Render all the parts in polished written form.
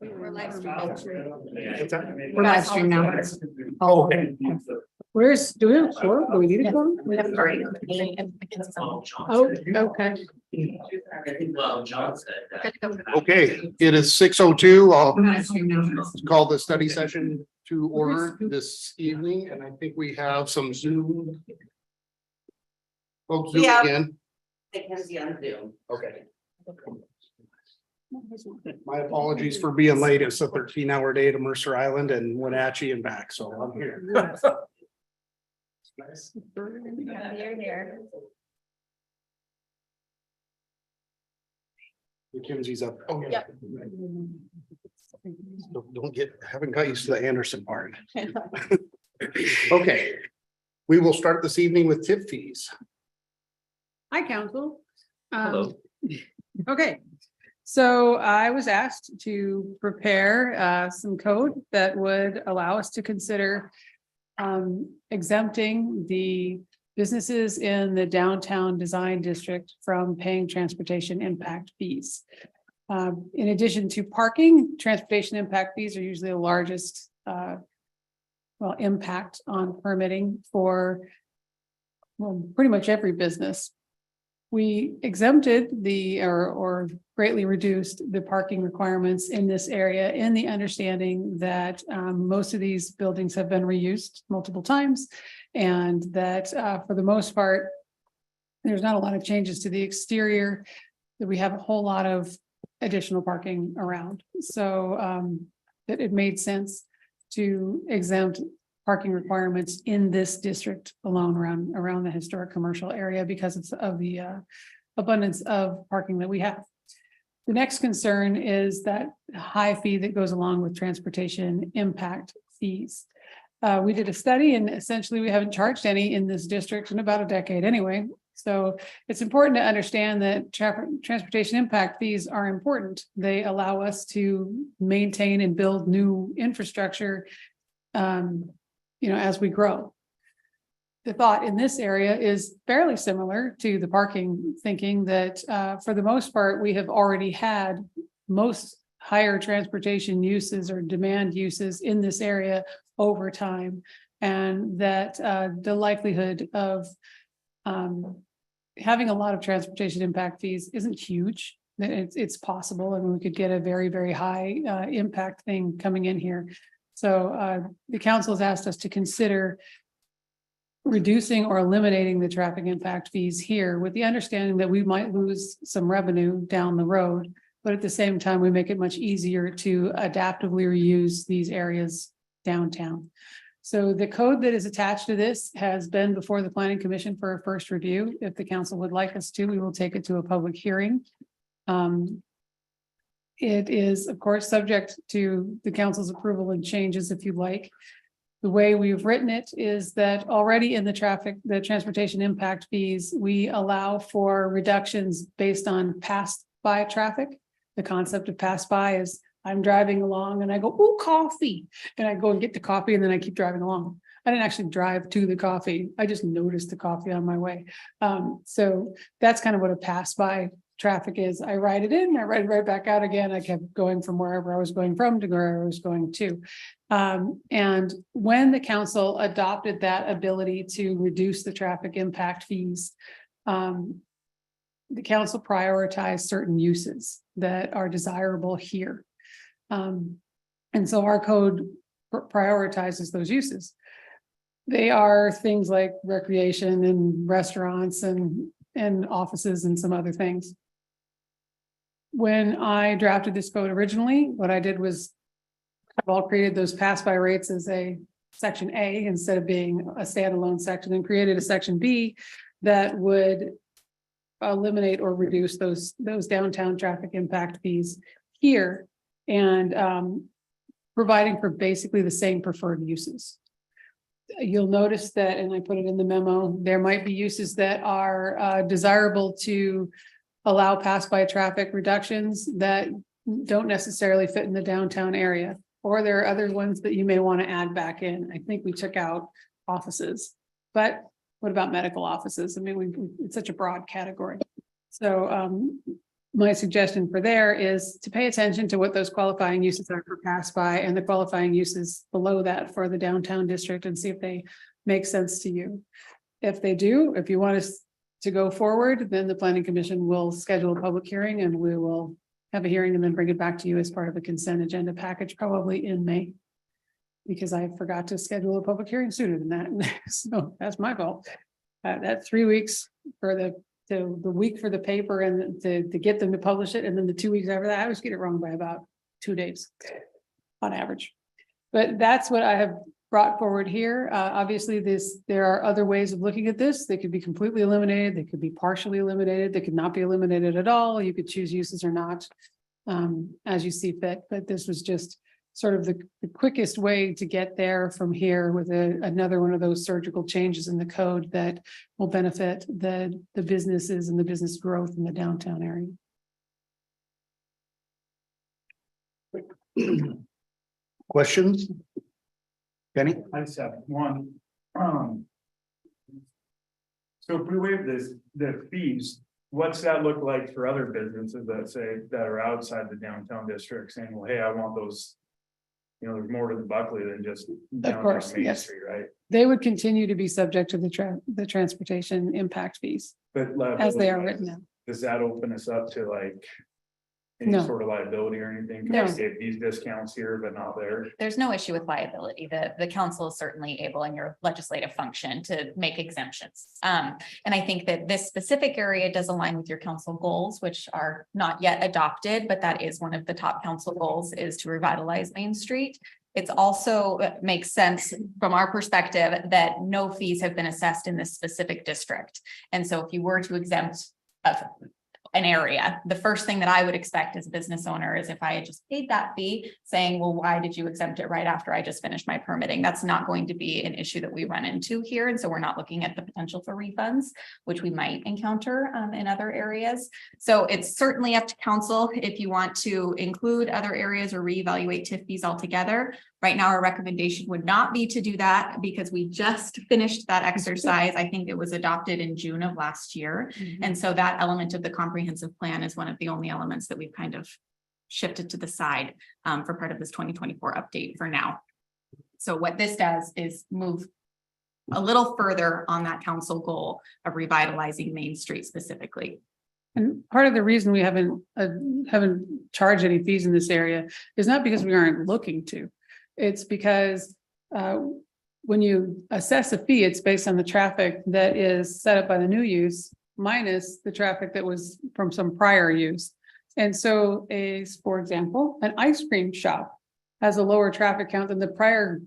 We're live streaming. What's that? We're live streaming now. Oh, okay. Where's, do we have a quorum? Do we need a quorum? We have a break. Oh, okay. Well, John said that. Okay, it is 6:02. I'll We're live streaming now. call the study session to order this evening, and I think we have some Zoom. Folks, Zoom Yeah. again. Mackenzie on Zoom. Okay. My apologies for being late. It's a 13-hour day to Mercer Island and Wenatchee and back, so I'm here. You're here. Mackenzie's up. Oh, yeah. Yep. Don't get, haven't got used to the Anderson part. Okay. We will start this evening with tip fees. Hi, council. Hello. Okay, so I was asked to prepare some code that would allow us to consider exempting the businesses in the downtown design district from paying transportation impact fees. In addition to parking, transportation impact fees are usually the largest impact on permitting for pretty much every business. We exempted or greatly reduced the parking requirements in this area in the understanding that most of these buildings have been reused multiple times. And that for the most part, there's not a lot of changes to the exterior, that we have a whole lot of additional parking around. So that it made sense to exempt parking requirements in this district alone around the historic commercial area because of the abundance of parking that we have. The next concern is that high fee that goes along with transportation impact fees. We did a study and essentially we haven't charged any in this district in about a decade anyway. So it's important to understand that transportation impact fees are important. They allow us to maintain and build new infrastructure as we grow. The thought in this area is fairly similar to the parking thinking that for the most part, we have already had most higher transportation uses or demand uses in this area over time. And that the likelihood of having a lot of transportation impact fees isn't huge. It's possible, and we could get a very, very high impact thing coming in here. So the council has asked us to consider reducing or eliminating the traffic impact fees here with the understanding that we might lose some revenue down the road, but at the same time, we make it much easier to adaptively reuse these areas downtown. So the code that is attached to this has been before the Planning Commission for a first review. If the council would like us to, we will take it to a public hearing. It is, of course, subject to the council's approval and changes if you like. The way we've written it is that already in the transportation impact fees, we allow for reductions based on pass by traffic. The concept of pass by is I'm driving along and I go, "Ooh, coffee." And I go and get the coffee and then I keep driving along. I didn't actually drive to the coffee. I just noticed the coffee on my way. So that's kind of what a pass by traffic is. I ride it in, I ride it right back out again. I kept going from wherever I was going from to where I was going to. And when the council adopted that ability to reduce the traffic impact fees, the council prioritized certain uses that are desirable here. And so our code prioritizes those uses. They are things like recreation and restaurants and offices and some other things. When I drafted this code originally, what I did was I've all created those pass by rates as a section A instead of being a standalone section, and created a section B that would eliminate or reduce those downtown traffic impact fees here, and providing for basically the same preferred uses. You'll notice that, and I put it in the memo, there might be uses that are desirable to allow pass-by traffic reductions that don't necessarily fit in the downtown area. Or there are other ones that you may want to add back in. I think we took out offices, but what about medical offices? I mean, it's such a broad category. So my suggestion for there is to pay attention to what those qualifying uses are for pass by and the qualifying uses below that for the downtown district and see if they make sense to you. If they do, if you want us to go forward, then the planning commission will schedule a public hearing and we will have a hearing and then bring it back to you as part of a consent agenda package, probably in May. Because I forgot to schedule a public hearing sooner than that. So that's my fault. That 3 weeks for the week for the paper and to get them to publish it. And then the 2 weeks after that, I always get it wrong by about 2 days on average. But that's what I have brought forward here. Obviously, there are other ways of looking at this. They could be completely eliminated. They could be partially eliminated. They could not be eliminated at all. You could choose uses or not as you see fit. But this was just sort of the quickest way to get there from here with another one of those surgical changes in the code that will benefit the businesses and the business growth in the downtown area. Questions? Kenny? I just have one. So if we waive the fees, what's that look like for other businesses that are outside the downtown district saying, well, hey, I want those. There's more to the Buckley than just downtown course, Main yes. Street, right? They would continue to be subject to the transportation impact fees But as they are liability, written now. does that open us up to like any No. sort of liability or anything? No. Can we get these discounts here, but not there? There's no issue with liability. The council is certainly able in your legislative function to make exemptions. And I think that this specific area does align with your council goals, which are not yet adopted, but that is one of the top council goals is to revitalize Main Street. It's also makes sense from our perspective that no fees have been assessed in this specific district. And so if you were to exempt an area, the first thing that I would expect as a business owner is if I had just paid that fee saying, well, why did you exempt it right after I just finished my permitting? That's not going to be an issue that we run into here. And so we're not looking at the potential for refunds, which we might encounter in other areas. So it's certainly up to council if you want to include other areas or reevaluate TIF fees altogether. Right now, our recommendation would not be to do that because we just finished that exercise. I think it was adopted in June of last year. And so that element of the comprehensive plan is one of the only elements that we've kind of shifted to the side for part of this 2024 update for now. So what this does is move a little further on that council goal of revitalizing Main Street specifically. And part of the reason we haven't charged any fees in this area is not because we aren't looking to. It's because when you assess a fee, it's based on the traffic that is set up by the new use minus the traffic that was from some prior use. And so for example, an ice cream shop has a lower traffic count than the prior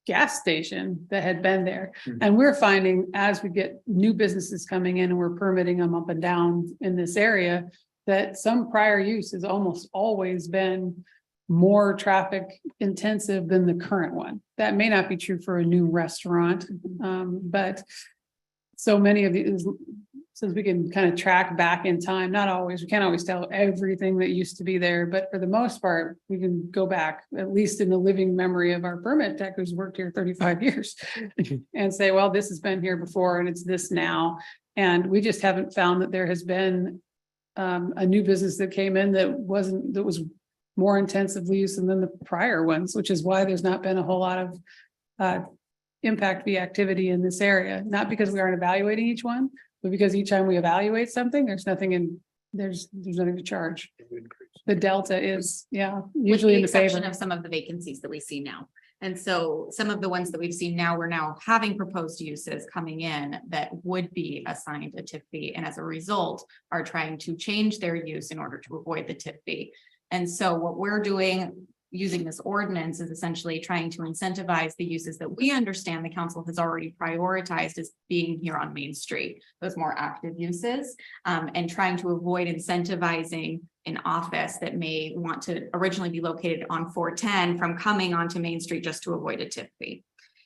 gas station that had been there. And we're finding as we get new businesses coming in and we're permitting them up and down in this area, that some prior use has almost always been more traffic intensive than the current one. That may not be true for a new restaurant, but so many of these, since we can kind of track back in time, not always, we can't always tell everything that used to be there, but for the most part, we can go back, at least in the living memory of our permit tech who's worked here 35 years and say, well, this has been here before and it's this now. And we just haven't found that there has been a new business that came in that was more intensively used than the prior ones, which is why there's not been a whole lot of impact fee activity in this area. Not because we aren't evaluating each one, but because each time we evaluate something, there's nothing to charge. The delta is, usually in the favor. Exception of some of the vacancies that we see now. And so some of the ones that we've seen now, we're now having proposed uses coming in that would be assigned a TIF fee. And as a result, are trying to change their use in order to avoid the TIF fee. And so what we're doing using this ordinance is essentially trying to incentivize the uses that we understand the council has already prioritized as being here on Main Street, those more active uses, and trying to avoid incentivizing an office that may want to originally be located on 410 from coming onto Main Street just to avoid a TIF fee.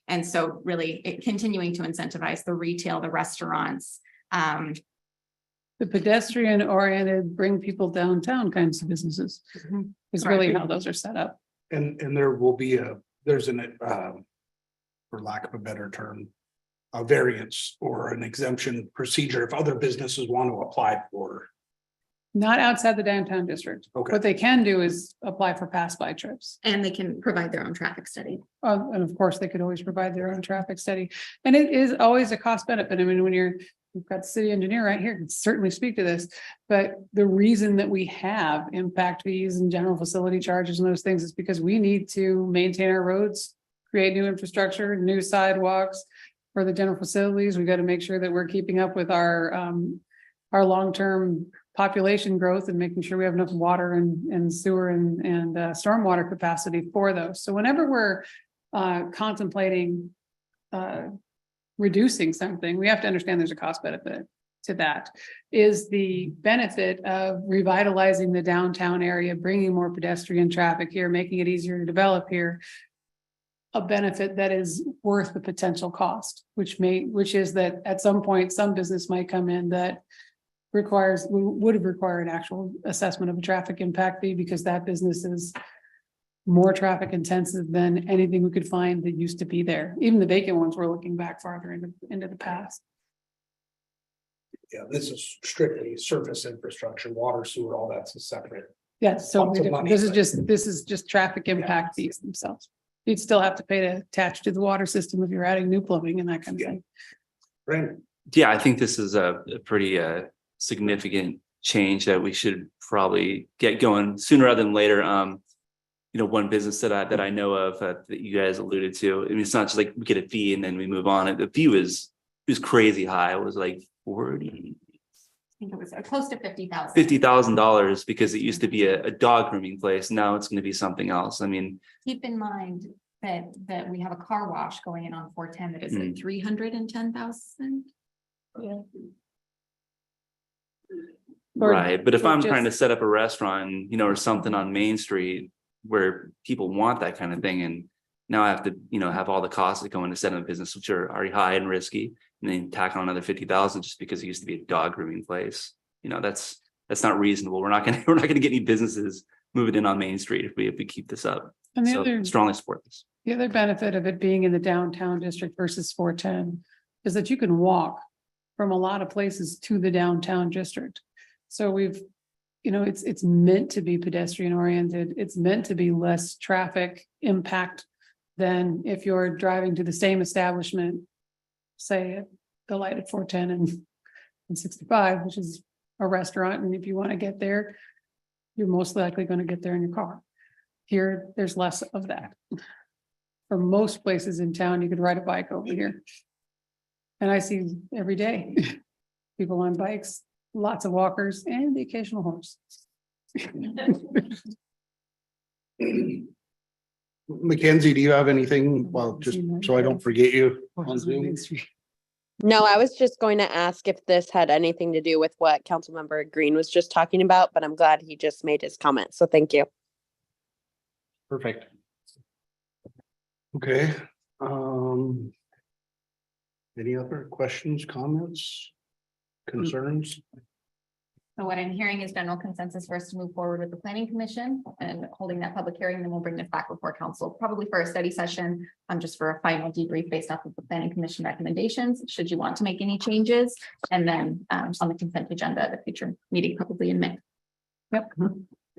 And so really continuing to incentivize the retail, the restaurants, the pedestrian oriented, bring people downtown kinds of businesses is really how those are set up. And there will be there's an, for lack of a better term, a variance or an exemption procedure if other businesses want to apply for Not outside the downtown district. Okay. What they can do is apply for pass-by trips. And they can provide their own traffic study. And of course, they could always provide their own traffic study. And it is always a cost benefit. I mean, we've got the city engineer right here, can certainly speak to this. But the reason that we have impact fees and general facility charges and those things is because we need to maintain our roads, create new infrastructure, new sidewalks for the general facilities. We got to make sure that we're keeping up with our long-term population growth and making sure we have enough water and sewer and stormwater capacity for those. So whenever we're contemplating reducing something, we have to understand there's a cost benefit to that. Is the benefit of revitalizing the downtown area, bringing more pedestrian traffic here, making it easier to develop here, a benefit that is worth the potential cost, which is that at some point, some business might come in that would have required actual assessment of a traffic impact fee because that business is more traffic intensive than anything we could find that used to be there. Even the vacant ones we're looking back farther into the past. Yeah, this is strictly surface infrastructure, water, sewer, all that's a separate. Yes, so Lots of money, this but- is just traffic impact fees themselves. You'd still have to pay to attach to the water system if you're adding new plumbing and that kind of thing. Brandon, Yeah, I think this is a pretty significant change that we should probably get going sooner rather than later. One business that I know of that you guys alluded to. I mean, it's not just like we get a fee and then we move on. The fee was crazy high. It was like I think it was close to $50,000. $50,000 because it used to be a dog grooming place. Now it's going to be something else. I mean, Keep in mind that we have a car wash going in on 410 that is like 310,000. Yeah. right. But if or I'm trying to just- set up a restaurant, or something on Main Street where people want that kind of thing, and now I have to, have all the costs that go into setting a business, which are already high and risky, and then tack on another 50,000 just because it used to be a dog grooming place. That's not reasonable. We're not gonna get any businesses moving in on Main Street if we keep this up. And the So other, strongly support this. the other benefit of it being in the downtown district versus 410 is that you can walk from a lot of places to the downtown district. So we've, it's meant to be pedestrian oriented. It's meant to be less traffic impact than if you're driving to the same establishment, say at the light at 410 and 65, which is a restaurant. And if you want to get there, you're most likely going to get there in your car. Here, there's less of that. For most places in town, you could ride a bike over here. And I see every day, people on bikes, lots of walkers and the occasional horse. Mackenzie, do you have anything? Well, just so I don't forget you on Zoom. No, I was just going to ask if this had anything to do with what Councilmember Green was just talking about, but I'm glad he just made his comment. So thank you. Perfect. Okay. Any other questions, comments, concerns? So what I'm hearing is general consensus for us to move forward with the planning commission and holding that public hearing, then we'll bring this back before council, probably for a study session, just for a final debrief based off of the planning commission recommendations, should you want to make any changes, and then on the consent agenda at a future meeting, probably in May. Yep.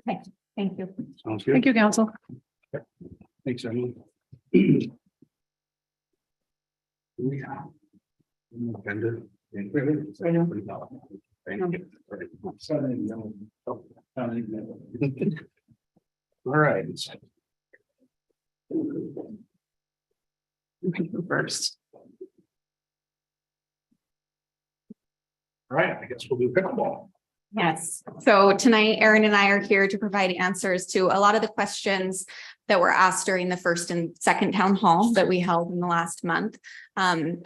Okay, thank you. Sounds good. Thank you, council. Thanks, Emily. Yeah. Agenda. Thank you. All right. First. All right, I guess we'll do pickleball. Yes, so tonight, Erin and I are here to provide answers to a lot of the questions that were asked during the first and second town hall that we held in the last month. In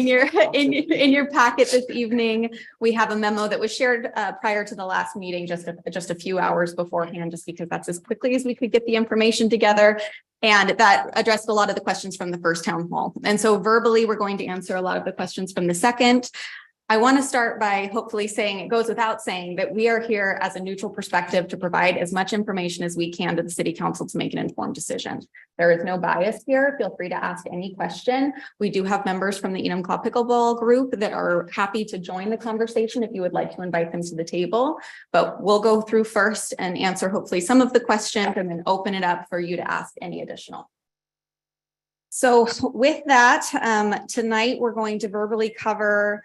your packet this evening, we have a memo that was shared prior to the last meeting, just a few hours beforehand, just because that's as quickly as we could get the information together. And that addressed a lot of the questions from the first town hall. And so verbally, we're going to answer a lot of the questions from the second. I want to start by hopefully saying, it goes without saying, that we are here as a neutral perspective to provide as much information as we can to the city council to make an informed decision. There is no bias here. Feel free to ask any question. We do have members from the Enumclaw Pickleball group that are happy to join the conversation if you would like to invite them to the table. But we'll go through first and answer hopefully some of the questions and then open it up for you to ask any additional. So with that, tonight we're going to verbally cover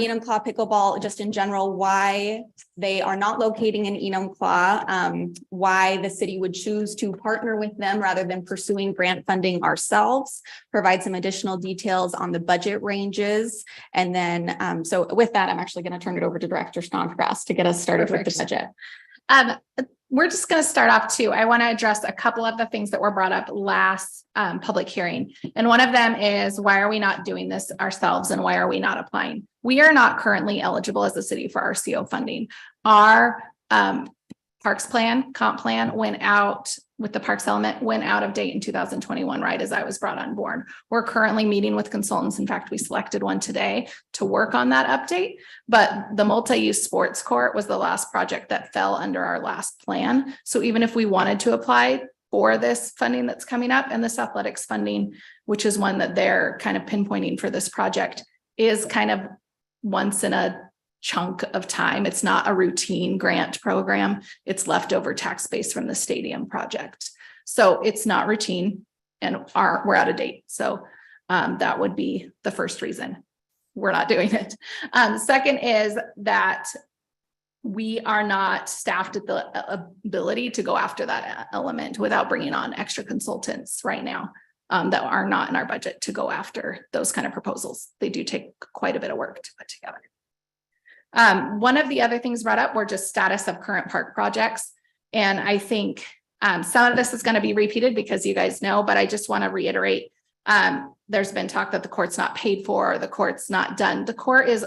Enumclaw Pickleball, just in general, why they are not locating in Enumclaw, why the city would choose to partner with them rather than pursuing grant funding ourselves, provide some additional details on the budget ranges. And then, so with that, I'm actually going to turn it over to Director Snodgrass to get us started with the budget. We're just going to start off too. I want to address a couple of the things that were brought up last public hearing. And one of them is, why are we not doing this ourselves and why are we not applying? We are not currently eligible as a city for RCO funding. Our parks plan, comp plan went out with the parks element, went out of date in 2021, right as I was brought on board. We're currently meeting with consultants. In fact, we selected one today to work on that update. But the multi-use sports court was the last project that fell under our last plan. So even if we wanted to apply for this funding that's coming up, and this athletics funding, which is one that they're kind of pinpointing for this project, is kind of once in a chunk of time. It's not a routine grant program. It's leftover tax base from the stadium project. So it's not routine and we're out of date. So that would be the first reason we're not doing it. Second is that we are not staffed at the ability to go after that element without bringing on extra consultants right now that are not in our budget to go after those kind of proposals. They do take quite a bit of work to put together. One of the other things brought up were just status of current park projects. And I think some of this is going to be repeated because you guys know, but I just want to reiterate, there's been talk that the court's not paid for, or the court's not done. The court is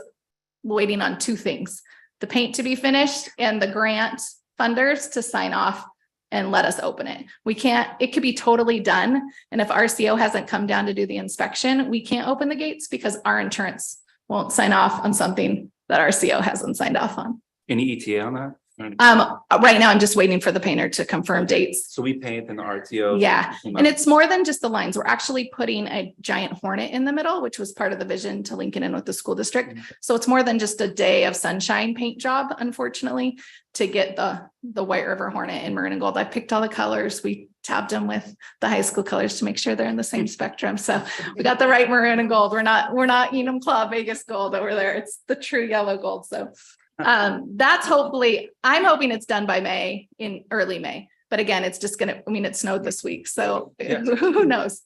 waiting on two things: the paint to be finished and the grant funders to sign off and let us open it. We can't, it could be totally done. And if RCO hasn't come down to do the inspection, we can't open the gates because our insurance won't sign off on something that RCO hasn't signed off on. Any ETA on that? Right now, I'm just waiting for the painter to confirm dates. So we paint in the RTO. Yeah, and it's more than just the lines. We're actually putting a giant hornet in the middle, which was part of the vision to link it in with the school district. So it's more than just a day of sunshine paint job, unfortunately, to get the White River Hornet in maroon and gold. I picked all the colors. We tabbed them with the high school colors to make sure they're in the same spectrum. So we got the right maroon and gold. We're not Enumclaw Vegas gold over there. It's the true yellow gold. So that's hopefully, I'm hoping it's done by May, in early May. But again, it's just gonna, I mean, it snowed this week, so who knows?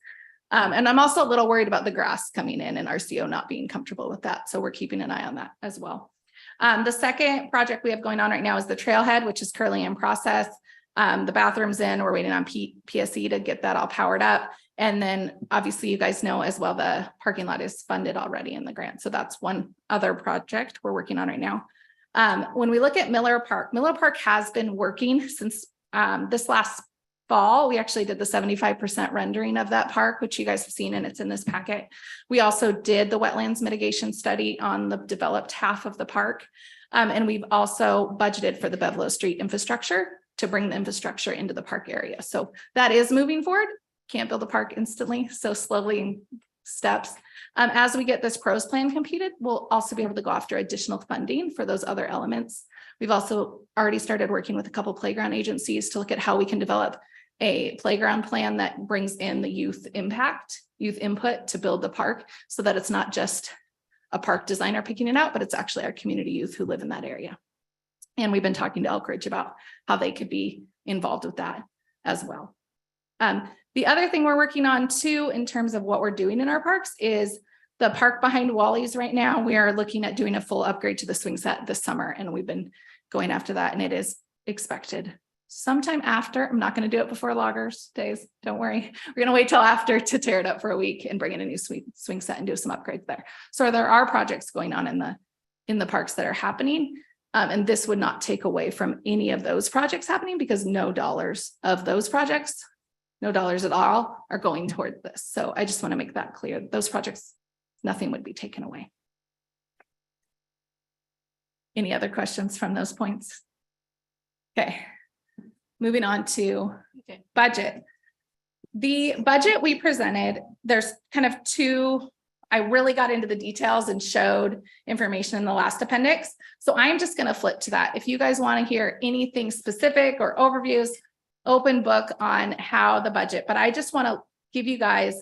And I'm also a little worried about the grass coming in and RCO not being comfortable with that. So we're keeping an eye on that as well. The second project we have going on right now is the trailhead, which is currently in process. The bathroom's in, we're waiting on PSE to get that all powered up. And then obviously you guys know as well, the parking lot is funded already in the grant. So that's one other project we're working on right now. When we look at Miller Park has been working since this last fall. We actually did the 75% rendering of that park, which you guys have seen, and it's in this packet. We also did the wetlands mitigation study on the developed half of the park. And we've also budgeted for the Beverly Street infrastructure to bring the infrastructure into the park area. So that is moving forward. Can't build a park instantly, so slowly in steps. As we get this pros plan completed, we'll also be able to go after additional funding for those other elements. We've also already started working with a couple playground agencies to look at how we can develop a playground plan that brings in the youth input to build the park, so that it's not just a park designer picking it out, but it's actually our community youth who live in that area. And we've been talking to Elk Ridge about how they could be involved with that as well. The other thing we're working on too, in terms of what we're doing in our parks, is the park behind Wally's right now. We are looking at doing a full upgrade to the swing set this summer, and we've been going after that, and it is expected sometime after. I'm not going to do it before loggers days. Don't worry. We're going to wait till after to tear it up for a week and bring in a new swing set and do some upgrades there. So there are projects going on in the parks that are happening. And this would not take away from any of those projects happening, because no dollars of those projects, no dollars at all, are going toward this. So I just want to make that clear. Those projects, nothing would be taken away. Any other questions from those points? Okay. Moving on to budget. The budget we presented, there's kind of two, I really got into the details and showed information in the last appendix. So I'm just going to flip to that. If you guys want to hear anything specific or overviews, open book on how the budget, but I just want to give you guys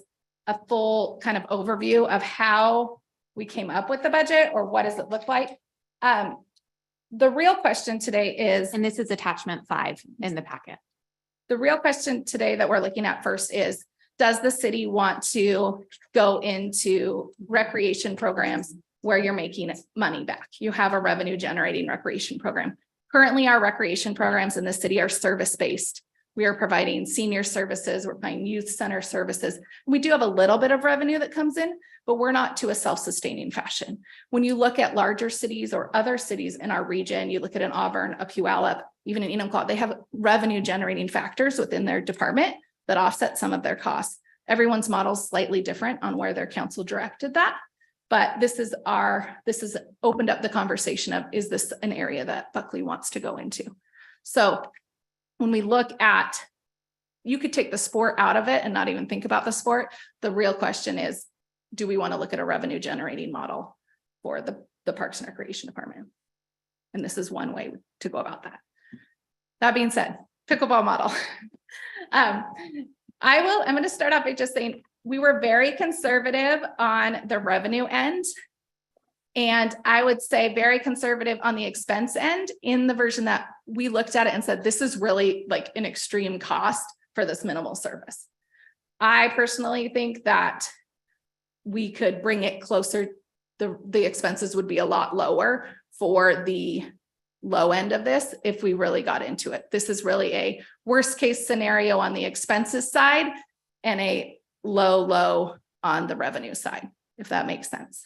a full kind of overview of how we came up with the budget or what does it look like. The real question today is, And this is attachment 5 in the packet. the real question today that we're looking at first is, does the city want to go into recreation programs where you're making money back? You have a revenue generating recreation program. Currently, our recreation programs in the city are service-based. We are providing senior services, we're providing youth center services. We do have a little bit of revenue that comes in, but we're not to a self-sustaining fashion. When you look at larger cities or other cities in our region, you look at an Auburn, a Puyallup, even in Enumclaw, they have revenue generating factors within their department that offset some of their costs. Everyone's model is slightly different on where their council directed that. But this has opened up the conversation of, is this an area that Buckley wants to go into? So when we look at, you could take the sport out of it and not even think about the sport. The real question is, do we want to look at a revenue generating model for the Parks and Recreation Department? And this is one way to go about that. That being said, pickleball model. I'm going to start off by just saying we were very conservative on the revenue end. And I would say very conservative on the expense end in the version that we looked at it and said, this is really like an extreme cost for this minimal service. I personally think that we could bring it closer. The expenses would be a lot lower for the low end of this if we really got into it. This is really a worst case scenario on the expenses side and a low on the revenue side, if that makes sense.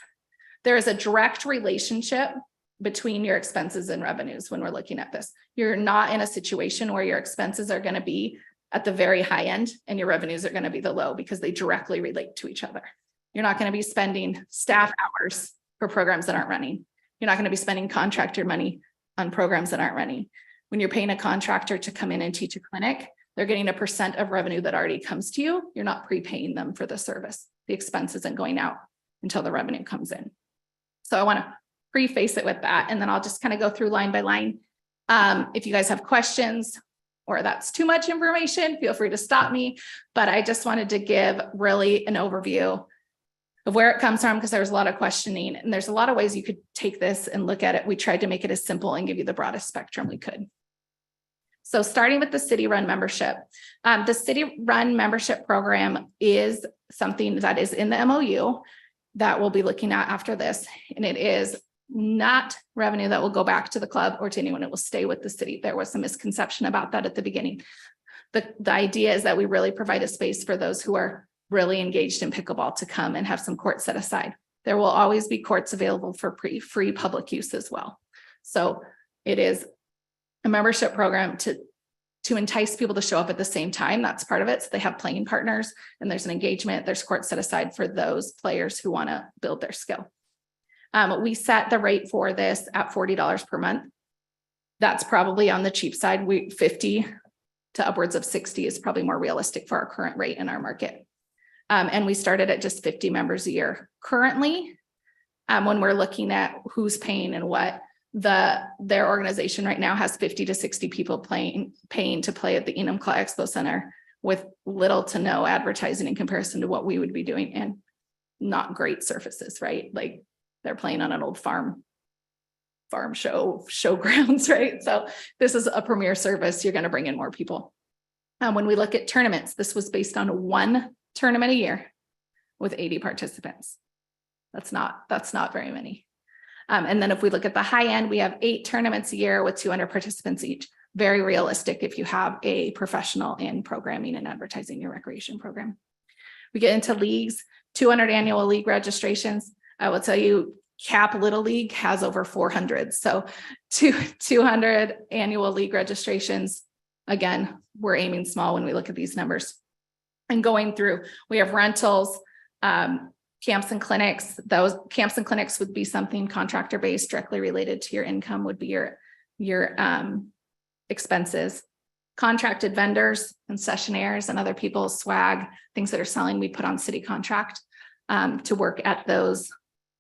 There is a direct relationship between your expenses and revenues when we're looking at this. You're not in a situation where your expenses are going to be at the very high end and your revenues are going to be the low, because they directly relate to each other. You're not going to be spending staff hours for programs that aren't running. You're not going to be spending contractor money on programs that aren't running. When you're paying a contractor to come in and teach a clinic, they're getting a % of revenue that already comes to you. You're not prepaying them for the service. The expense isn't going out until the revenue comes in. So I want to preface it with that, and then I'll just kind of go through line by line. If you guys have questions or that's too much information, feel free to stop me. But I just wanted to give really an overview of where it comes from, because there's a lot of questioning and there's a lot of ways you could take this and look at it. We tried to make it as simple and give you the broadest spectrum we could. So starting with the city-run membership. The city-run membership program is something that is in the MOU that we'll be looking at after this. And it is not revenue that will go back to the club or to anyone. It will stay with the city. There was some misconception about that at the beginning. The idea is that we really provide a space for those who are really engaged in pickleball to come and have some courts set aside. There will always be courts available for free public use as well. So it is a membership program to entice people to show up at the same time. That's part of it. So they have playing partners and there's an engagement. There's courts set aside for those players who want to build their skill. We set the rate for this at $40 per month. That's probably on the cheap side. 50 to upwards of 60 is probably more realistic for our current rate in our market. And we started at just 50 members a year. Currently, when we're looking at who's paying and what, their organization right now has 50 to 60 people paying to play at the Enumclaw Expo Center with little to no advertising in comparison to what we would be doing, and not great surfaces, right? Like they're playing on an old farm showgrounds, right? So this is a premier service. You're going to bring in more people. When we look at tournaments, this was based on one tournament a year with 80 participants. That's not very many. And then if we look at the high end, we have 8 tournaments a year with 200 participants each. Very realistic if you have a professional in programming and advertising your recreation program. We get into leagues, 200 annual league registrations. I will tell you, Cap Little League has over 400. So 200 annual league registrations. Again, we're aiming small when we look at these numbers. And going through, we have rentals, Camps and clinics, those camps and clinics would be something contractor based directly related to your income would be your expenses. Contracted vendors, concessionaires and other people's swag, things that are selling, we put on city contract to work at those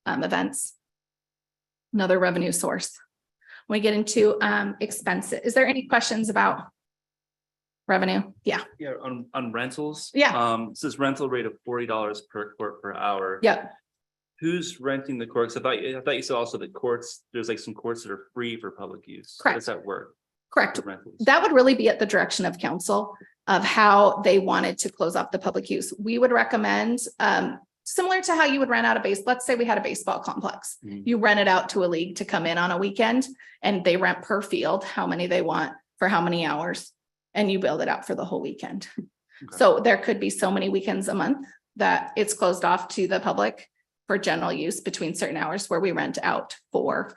events. Another revenue source. When we get into expenses, is there any questions about revenue? Yeah. Yeah, on rentals. Yeah. It says rental rate of $40 per court per hour. Yep. Who's renting the courts? I thought you said also that courts, there's like some courts that are free for public use. How Correct. does that work? Correct. The rentals? That would really be at the direction of council of how they wanted to close off the public use. We would recommend, similar to how you would rent out a base, let's say we had a baseball complex. Mhm. You rent it out to a league to come in on a weekend and they rent per field, how many they want for how many hours, and you build it out for the whole weekend. Okay. So there could be so many weekends a month that it's closed off to the public for general use between certain hours where we rent out for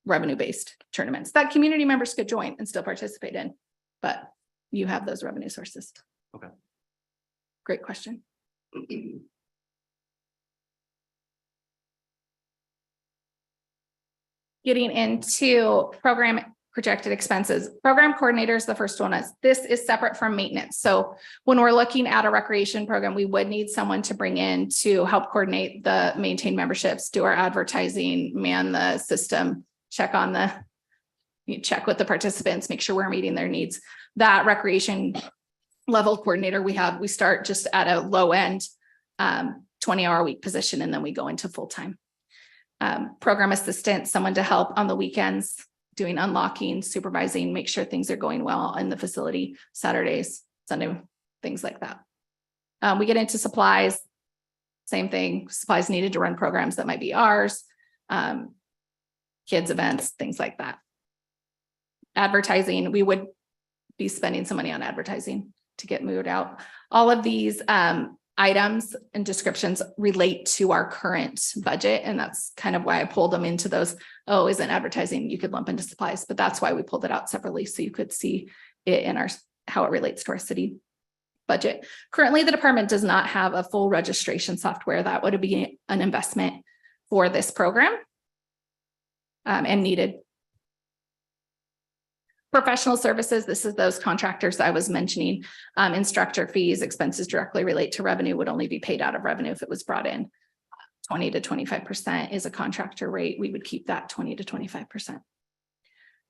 revenue-based tournaments that community members could join and still participate in, but you have those revenue sources. Okay. Great question. Getting into program projected expenses. Program coordinators, the first one is, this is separate from maintenance. So when we're looking at a recreation program, we would need someone to bring in to help coordinate the maintain memberships, do our advertising, man the system, check with the participants, make sure we're meeting their needs. That recreation level coordinator we start just at a low end 20-hour a week position, and then we go into full-time. Program assistant, someone to help on the weekends, doing unlocking, supervising, make sure things are going well in the facility, Saturdays, Sunday, things like that. We get into supplies, same thing, supplies needed to run programs that might be ours, kids events, things like that. Advertising, we would be spending some money on advertising to get moved out. All of these items and descriptions relate to our current budget. And that's kind of why I pulled them into those. Oh, isn't advertising, you could lump into supplies, but that's why we pulled it out separately. So you could see it in how it relates to our city budget. Currently, the department does not have a full registration software. That would be an investment for this program and needed. Professional services, this is those contractors I was mentioning. Instructor fees, expenses directly relate to revenue, would only be paid out of revenue if it was brought in. 20 to 25% is a contractor rate. We would keep that 20 to 25%.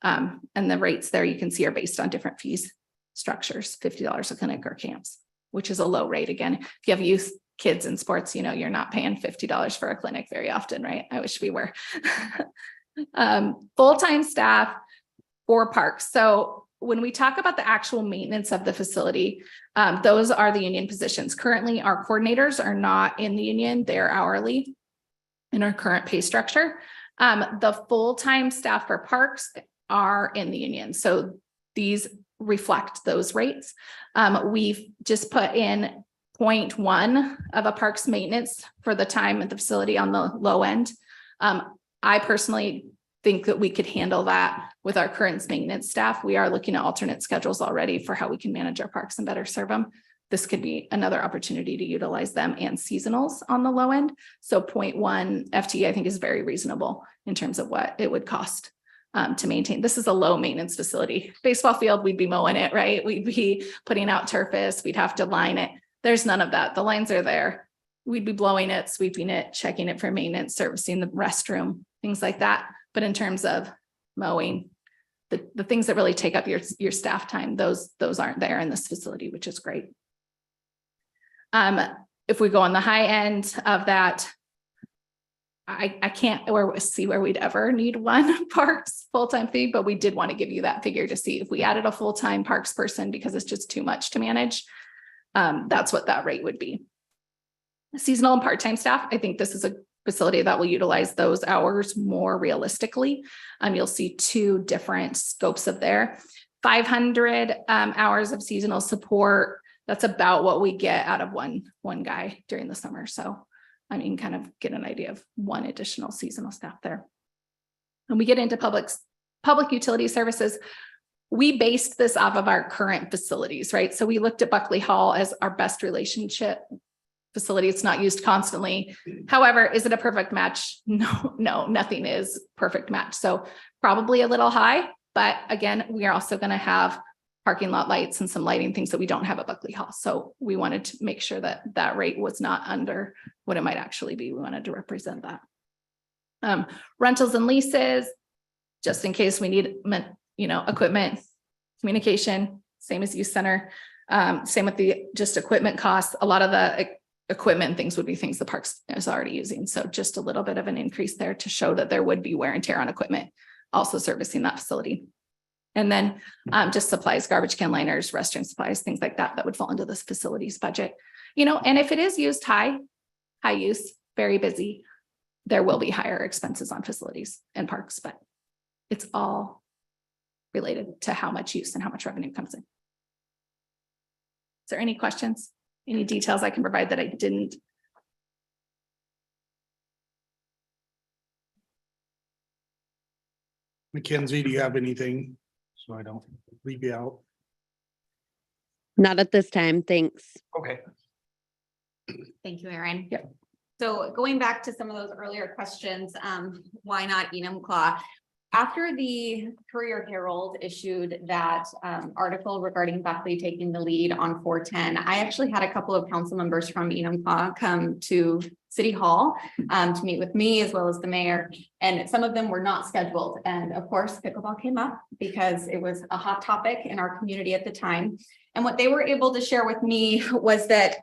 And the rates there you can see are based on different fees structures, $50 a clinic or camps, which is a low rate. Again, if you have youth kids in sports, you're not paying $50 for a clinic very often, right? I wish we were. Full-time staff for parks. So when we talk about the actual maintenance of the facility, those are the union positions. Currently, our coordinators are not in the union, they're hourly in our current pay structure. The full-time staff for parks are in the union. So these reflect those rates. We've just put in 0.1 of a parks maintenance for the time at the facility on the low end. I personally think that we could handle that with our current maintenance staff. We are looking at alternate schedules already for how we can manage our parks and better serve them. This could be another opportunity to utilize them and seasonals on the low end. So 0.1 FTE, I think, is very reasonable in terms of what it would cost to maintain. This is a low maintenance facility. Baseball field, we'd be mowing it, right? We'd be putting out turfus. We'd have to line it. There's none of that. The lines are there. We'd be blowing it, sweeping it, checking it for maintenance, servicing the restroom, things like that. But in terms of mowing, the things that really take up your staff time, those aren't there in this facility, which is great. If we go on the high end of that, I can't see where we'd ever need one parks full-time fee, but we did want to give you that figure to see if we added a full-time parks person because it's just too much to manage. That's what that rate would be. Seasonal and part-time staff, I think this is a facility that will utilize those hours more realistically. You'll see two different scopes of there. 500 hours of seasonal support. That's about what we get out of one guy during the summer. So I mean, kind of get an idea of one additional seasonal staff there. And we get into public utility services. We based this off of our current facilities, right? So we looked at Buckley Hall as our best relationship facility. It's not used constantly. However, is it a perfect match? No, nothing is perfect match. So probably a little high, but again, we are also going to have parking lot lights and some lighting things that we don't have at Buckley Hall. So we wanted to make sure that that rate was not under what it might actually be. We wanted to represent that. Rentals and leases, just in case we need, equipment, communication, same as youth center. Same with the just equipment costs. A lot of the equipment and things would be things the parks is already using. So just a little bit of an increase there to show that there would be wear and tear on equipment, also servicing that facility. And then just supplies, garbage can liners, restroom supplies, things like that, that would fall into this facilities budget. And if it is used high use, very busy, there will be higher expenses on facilities and parks, but it's all related to how much use and how much revenue comes in. Is there any questions? Any details I can provide that I didn't? Mackenzie, do you have anything? So I don't leave you out. Not at this time, thanks. Okay. Thank you, Erin. Yep. So going back to some of those earlier questions, why not Enumclaw? After the Courier Herald issued that article regarding Buckley taking the lead on 410, I actually had a couple of council members from Enumclaw come to City Hall to meet with me as well as the mayor, and some of them were not scheduled. And of course, pickleball came up because it was a hot topic in our community at the time. And what they were able to share with me was that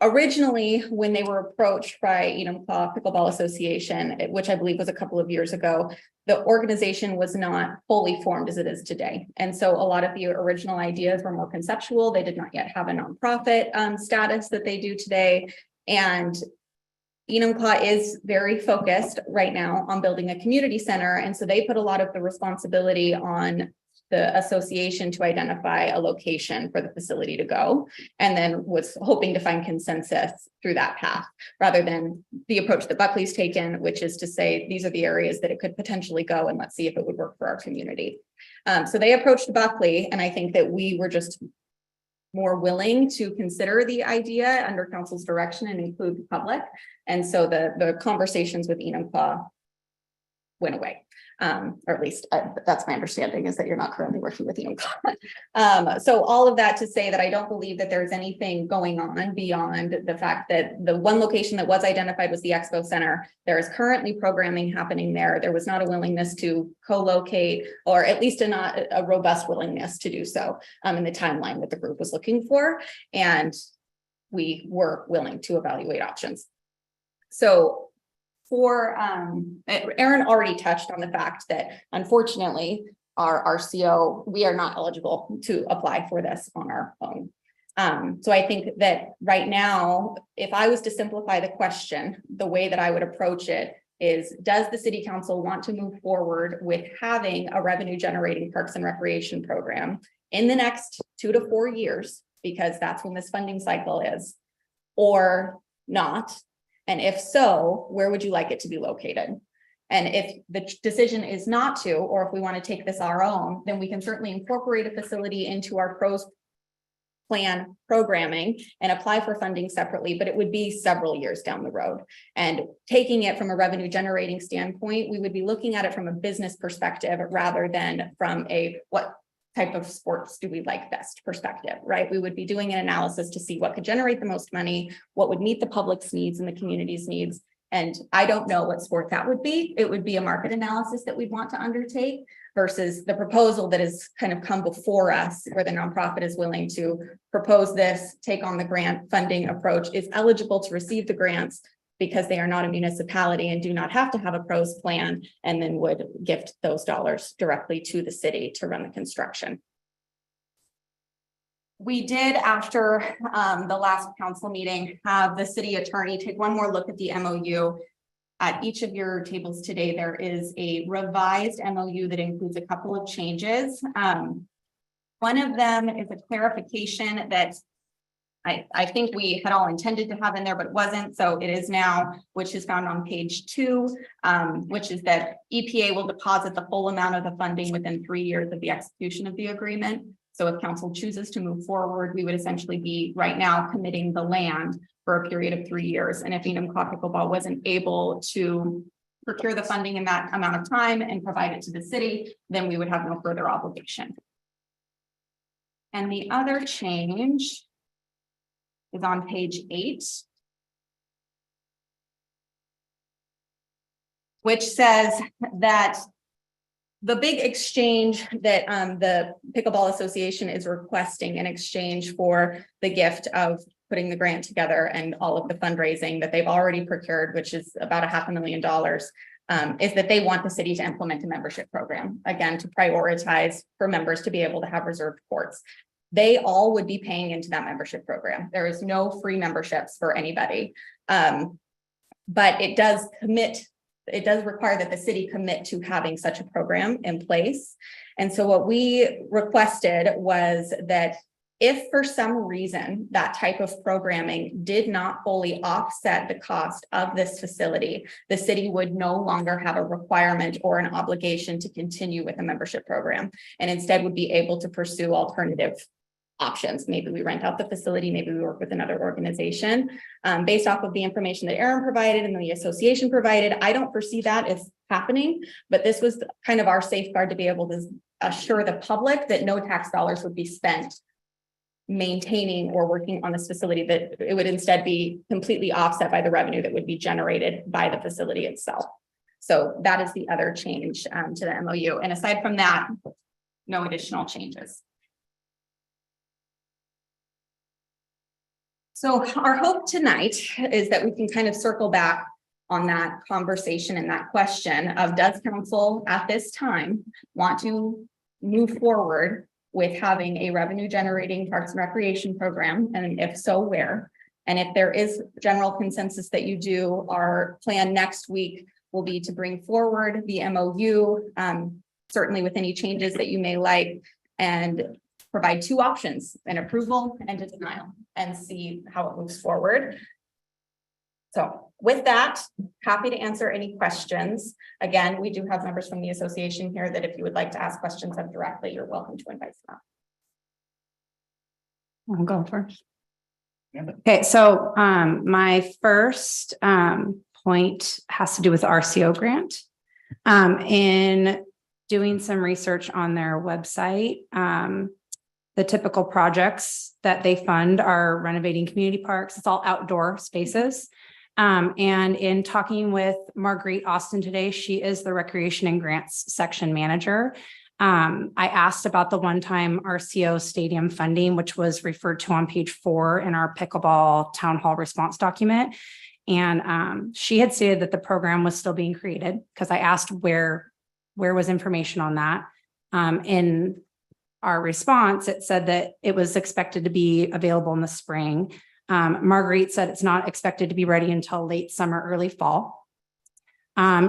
originally, when they were approached by Enumclaw Pickleball Association, which I believe was a couple of years ago, the organization was not fully formed as it is today. And so a lot of the original ideas were more conceptual. They did not yet have a nonprofit status that they do today. And Enumclaw is very focused right now on building a community center. And so they put a lot of the responsibility on the association to identify a location for the facility to go, and then was hoping to find consensus through that path rather than the approach that Buckley's taken, which is to say, these are the areas that it could potentially go and let's see if it would work for our community. So they approached Buckley, and I think that we were just more willing to consider the idea under council's direction and include the public. And so the conversations with Enumclaw went away. Or at least that's my understanding, is that you're not currently working with Enumclaw. So all of that to say that I don't believe that there's anything going on beyond the fact that the one location that was identified was the Expo Center. There is currently programming happening there. There was not a willingness to co-locate, or at least not a robust willingness to do so in the timeline that the group was looking for. And we were willing to evaluate options. So for Erin already touched on the fact that unfortunately our RCO, we are not eligible to apply for this on our own. So I think that right now, if I was to simplify the question, the way that I would approach it is, does the city council want to move forward with having a revenue generating parks and recreation program in the next 2 to 4 years, because that's when this funding cycle is, or not? And if so, where would you like it to be located? And if the decision is not to, or if we want to take this our own, then we can certainly incorporate a facility into our pros plan programming and apply for funding separately, but it would be several years down the road. And taking it from a revenue generating standpoint, we would be looking at it from a business perspective rather than from a what type of sports do we like best perspective, right? We would be doing an analysis to see what could generate the most money, what would meet the public's needs and the community's needs. And I don't know what sport that would be. It would be a market analysis that we'd want to undertake versus the proposal that has kind of come before us, where the nonprofit is willing to propose this, take on the grant funding approach, is eligible to receive the grants because they are not a municipality and do not have to have a pros plan, and then would gift those dollars directly to the city to run the construction. We did, after the last council meeting, have the city attorney take one more look at the MOU. At each of your tables today, there is a revised MOU that includes a couple of changes. One of them is a clarification that I think we had all intended to have in there, but it wasn't. So it is now, which is found on page 2, which is that EPA will deposit the full amount of the funding within 3 years of the execution of the agreement. So if council chooses to move forward, we would essentially be right now committing the land for a period of 3 years. And if Enumclaw Pickleball wasn't able to procure the funding in that amount of time and provide it to the city, then we would have no further obligation. And the other change is on page 8. Which says that the big exchange that the Pickleball Association is requesting in exchange for the gift of putting the grant together and all of the fundraising that they've already procured, which is about $500,000, is that they want the city to implement a membership program, again, to prioritize for members to be able to have reserved courts. They all would be paying into that membership program. There is no free memberships for anybody. But it does require that the city commit to having such a program in place. And so what we requested was that if for some reason that type of programming did not fully offset the cost of this facility, the city would no longer have a requirement or an obligation to continue with the membership program, and instead would be able to pursue alternative options. Maybe we rent out the facility, maybe we work with another organization. Based off of the information that Aaron provided and the association provided, I don't foresee that as happening, but this was kind of our safeguard to be able to assure the public that no tax dollars would be spent maintaining or working on this facility, that it would instead be completely offset by the revenue that would be generated by the facility itself. So that is the other change to the MOU. And aside from that, no additional changes. So our hope tonight is that we can kind of circle back on that conversation and that question of, does council at this time want to move forward with having a revenue generating parks and recreation program? And if so, where? And if there is general consensus that you do, our plan next week will be to bring forward the MOU, certainly with any changes that you may like, and provide 2 options, an approval and a denial, and see how it moves forward. So with that, happy to answer any questions. Again, we do have members from the association here that if you would like to ask questions of directly, you're welcome to invite them up. I'll go first. Okay, so my first point has to do with the RCO grant. In doing some research on their website, the typical projects that they fund are renovating community parks. It's all outdoor spaces. And in talking with Marguerite Austin today, she is the Recreation and Grants section manager. I asked about the one-time RCO stadium funding, which was referred to on page 4 in our pickleball town hall response document. And she had stated that the program was still being created, because I asked where was information on that. In our response, it said that it was expected to be available in the spring. Marguerite said it's not expected to be ready until late summer, early fall.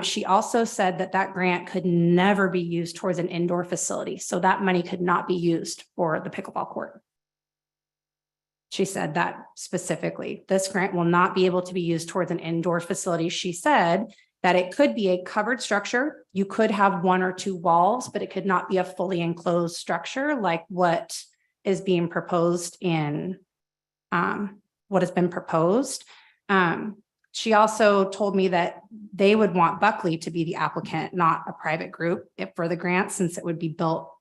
She also said that that grant could never be used towards an indoor facility. So that money could not be used for the pickleball court. She said that specifically. This grant will not be able to be used towards an indoor facility. She said that it could be a covered structure. You could have 1 or 2 walls, but it could not be a fully enclosed structure like what is being proposed in what has been proposed. She also told me that they would want Buckley to be the applicant, not a private group for the grant, since it would be built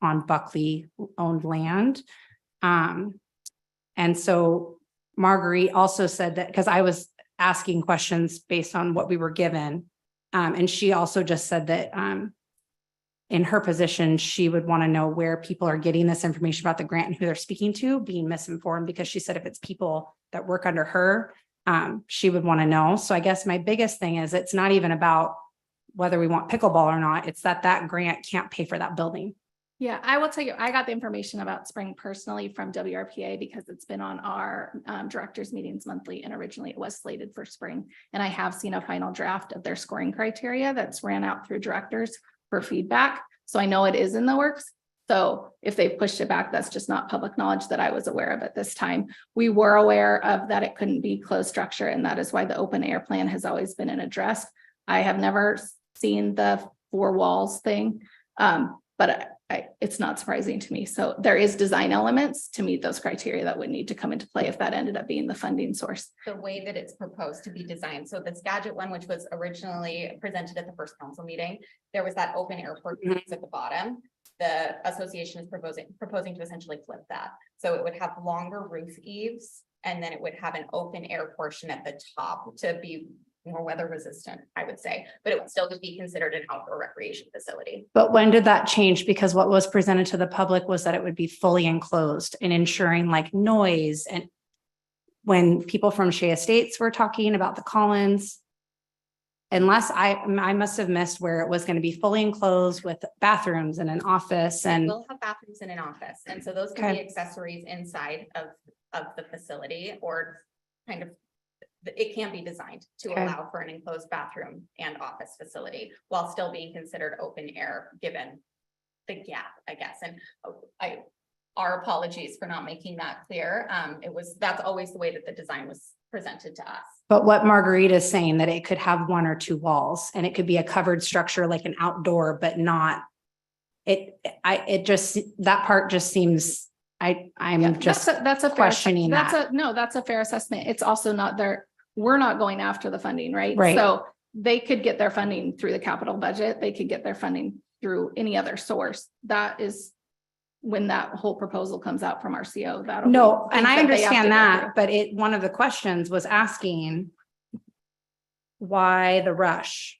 on Buckley owned land. And so Marguerite also said that, because I was asking questions based on what we were given. And she also just said that in her position, she would want to know where people are getting this information about the grant and who they're speaking to, being misinformed, because she said if it's people that work under her, she would want to know. So I guess my biggest thing is, it's not even about whether we want pickleball or not. It's that grant can't pay for that building. Yeah, I will tell you, I got the information about spring personally from WRPA, because it's been on our directors meetings monthly, and originally it was slated for spring. And I have seen a final draft of their scoring criteria that's ran out through directors for feedback. So I know it is in the works. So if they pushed it back, that's just not public knowledge that I was aware of at this time. We were aware of that it couldn't be closed structure, and that is why the open air plan has always been addressed. I have never seen the 4 walls thing, but it's not surprising to me. So there is design elements to meet those criteria that would need to come into play if that ended up being the funding source. The way that it's proposed to be designed, so the Skagit one, which was originally presented at the first council meeting, there was that open air portion at the bottom. The association is proposing to essentially flip that. So it would have longer roof eaves, and then it would have an open air portion at the top to be more weather resistant, I would say, but it would still be considered an outdoor recreation facility. But when did that change? Because what was presented to the public was that it would be fully enclosed and ensuring like noise. And when people from Shea Estates were talking about the Collins, unless I must have missed where it was going to be fully enclosed with bathrooms and an office and. We'll have bathrooms in an office, and so those can be accessories inside of the facility, or kind of, it can be designed to allow for an enclosed bathroom and office facility while still being considered open air, given the gap, I guess. And our apologies for not making that clear. That's always the way that the design was presented to us. But what Marguerite is saying, that it could have one or two walls and it could be a covered structure like an outdoor, but not. That part just seems, I'm just that's a questioning that. That's a fair assessment. It's also not there. We're not going after the funding, right? Right. So they could get their funding through the capital budget. They could get their funding through any other source. That is when that whole proposal comes out from RCO. No, and I understand that, but one of the questions was asking why the rush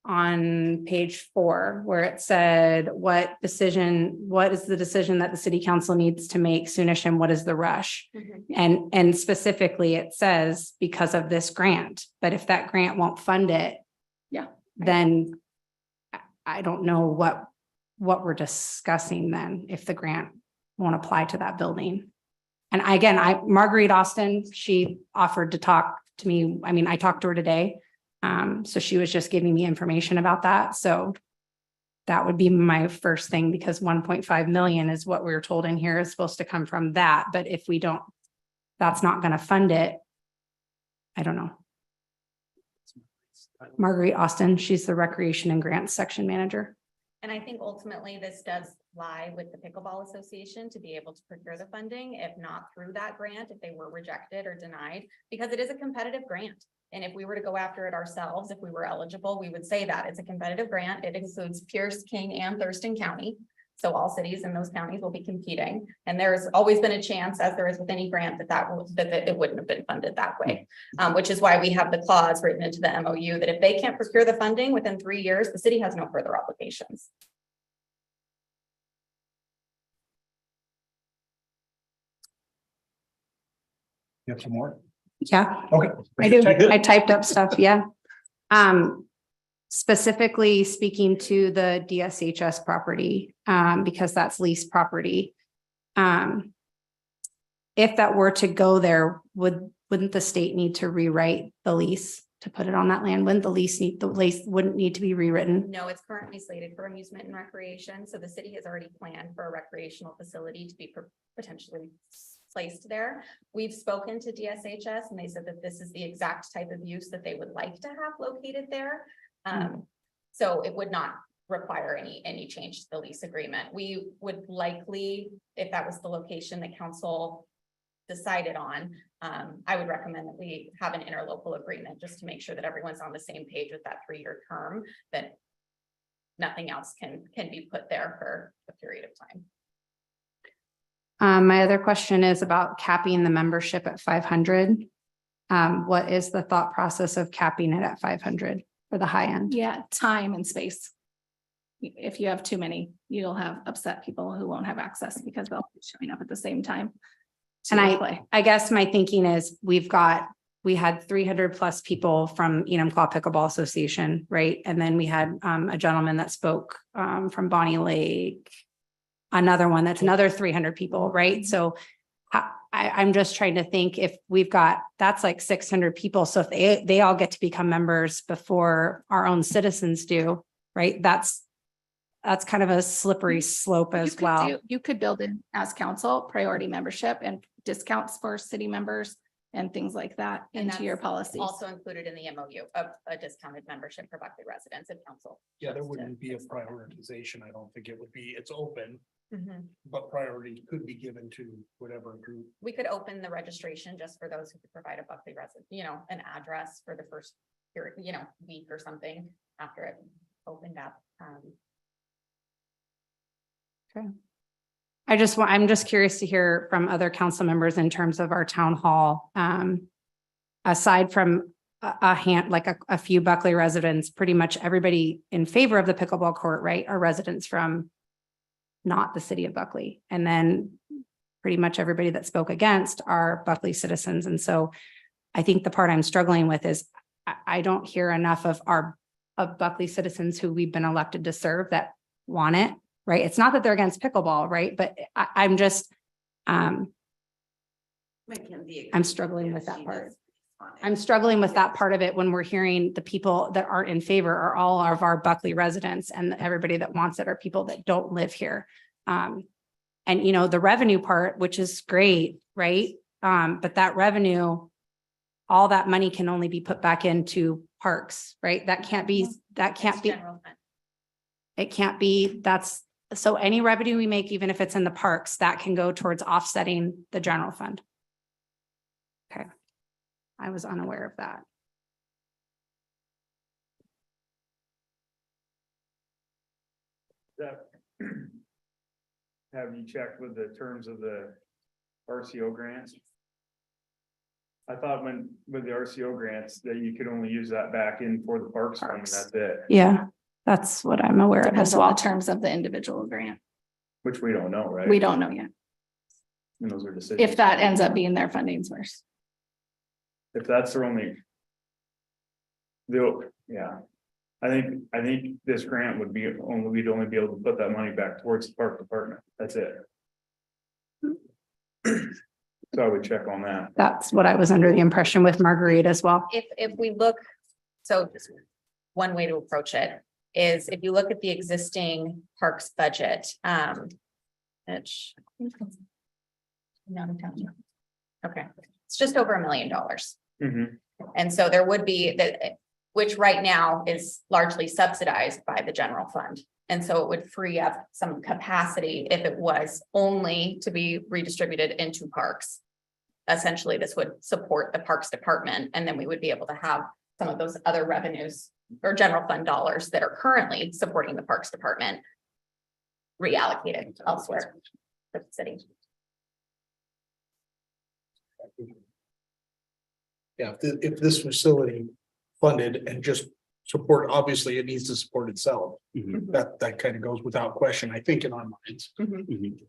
on page 4, where it said, what is the decision that the city council needs to make soonish, and what is the rush? And specifically it says because of this grant, but if that grant won't fund it, then I don't know what we're discussing then, if the grant won't apply to that building. And again, Marguerite Austin, she offered to talk to me. I mean, I talked to her today. So she was just giving me information about that. So that would be my first thing, because 1.5 million is what we were told in here is supposed to come from that. But if we don't, that's not going to fund it. I don't know. Marguerite Austin, she's the recreation and grants section manager. And I think ultimately this does lie with the Pickleball Association to be able to procure the funding, if not through that grant, if they were rejected or denied, because it is a competitive grant. And if we were to go after it ourselves, if we were eligible, we would say that it's a competitive grant. It includes Pierce, King, and Thurston County. So all cities in those counties will be competing. And there's always been a chance, as there is with any grant, that it wouldn't have been funded that way. Which is why we have the clause written into the MOU that if they can't procure the funding within 3 years, the city has no further obligations. You have some more? Yeah, Okay. I do. I typed up stuff. Yeah. Specifically speaking to the DSHS property, because that's leased property. If that were to go there, wouldn't the state need to rewrite the lease to put it on that land? Wouldn't the lease wouldn't need to be rewritten? No, it's currently slated for amusement and recreation. So the city has already planned for a recreational facility to be potentially placed there. We've spoken to DSHS and they said that this is the exact type of use that they would like to have located there. So it would not require any change to the lease agreement. We would likely, if that was the location that council decided on, I would recommend that we have an interlocal agreement just to make sure that everyone's on the same page with that 3-year term, that nothing else can be put there for a period of time. My other question is about capping the membership at 500. What is the thought process of capping it at 500 for the high end? Yeah, time and space. If you have too many, you'll have upset people who won't have access because they'll be showing up at the same time. And I guess my thinking is we had 300 plus people from Enumclaw Pickleball Association, right? And then we had a gentleman that spoke from Bonnie Lake, another one that's another 300 people, right? So I'm just trying to think, if that's like 600 people. So if they all get to become members before our own citizens do, right? That's kind of a slippery slope as well. You could build in as council priority membership and discounts for city members and things like that And into your that's policies. Also included in the MOU of a discounted membership for Buckley residents if council. Yeah, there chose to- wouldn't be a prioritization. I don't think it would be, it's open, Mhm. but priority could be given to whatever group. We could open the registration just for those who could provide a Buckley resident, an address for the first period, week or something after it opened up. I'm just curious to hear from other council members in terms of our town hall. Aside from a few Buckley residents, pretty much everybody in favor of the pickleball court, right, are residents from not the city of Buckley. And then pretty much everybody that spoke against are Buckley citizens. And so I think the part I'm struggling with is I don't hear enough of Buckley citizens who we've been elected to serve that want it, right? It's not that they're against pickleball, right? But I'm just, Mackenzie I'm agrees. struggling with Yeah, that she part. does on it. I'm struggling with that part of it when we're hearing the people that aren't in favor are all of our Buckley residents, and everybody that wants it are people that don't live here. And the revenue part, which is great, right? But that revenue, all that money can only be put back into parks, right? That can't be, It's general fund. it can't be, so any revenue we make, even if it's in the parks, that can go towards offsetting the general fund. Okay. I was unaware of that. That. Have you checked with the terms of the RCO grants? I thought with the RCO grants that you could only use that back in for the parks fund, and Parks. that's it, Yeah, that's what I'm aware of Depends as on well. the terms of the individual grant. which we don't know, right? We don't know yet, And those are decisions. if that ends up being their funding source. If that's their only. Yeah. I think this grant would be we'd only be able to put that money back towards the park department. That's it. So I would check on that. That's what I was under the impression with Marguerite as well. If we look, so just one way to approach it is if you look at the existing parks budget, which. Okay, it's just over $1 million. Mhm. And so there would be that, which right now is largely subsidized by the general fund. And so it would free up some capacity if it was only to be redistributed into parks. Essentially, this would support the Parks Department, and then we would be able to have some of those other revenues or general fund dollars that are currently supporting the Parks Department reallocated elsewhere for the city. Yeah, if this facility funded and just support, obviously it needs to support itself. Mhm. That kind of goes without question, I think, in our minds. Mhm.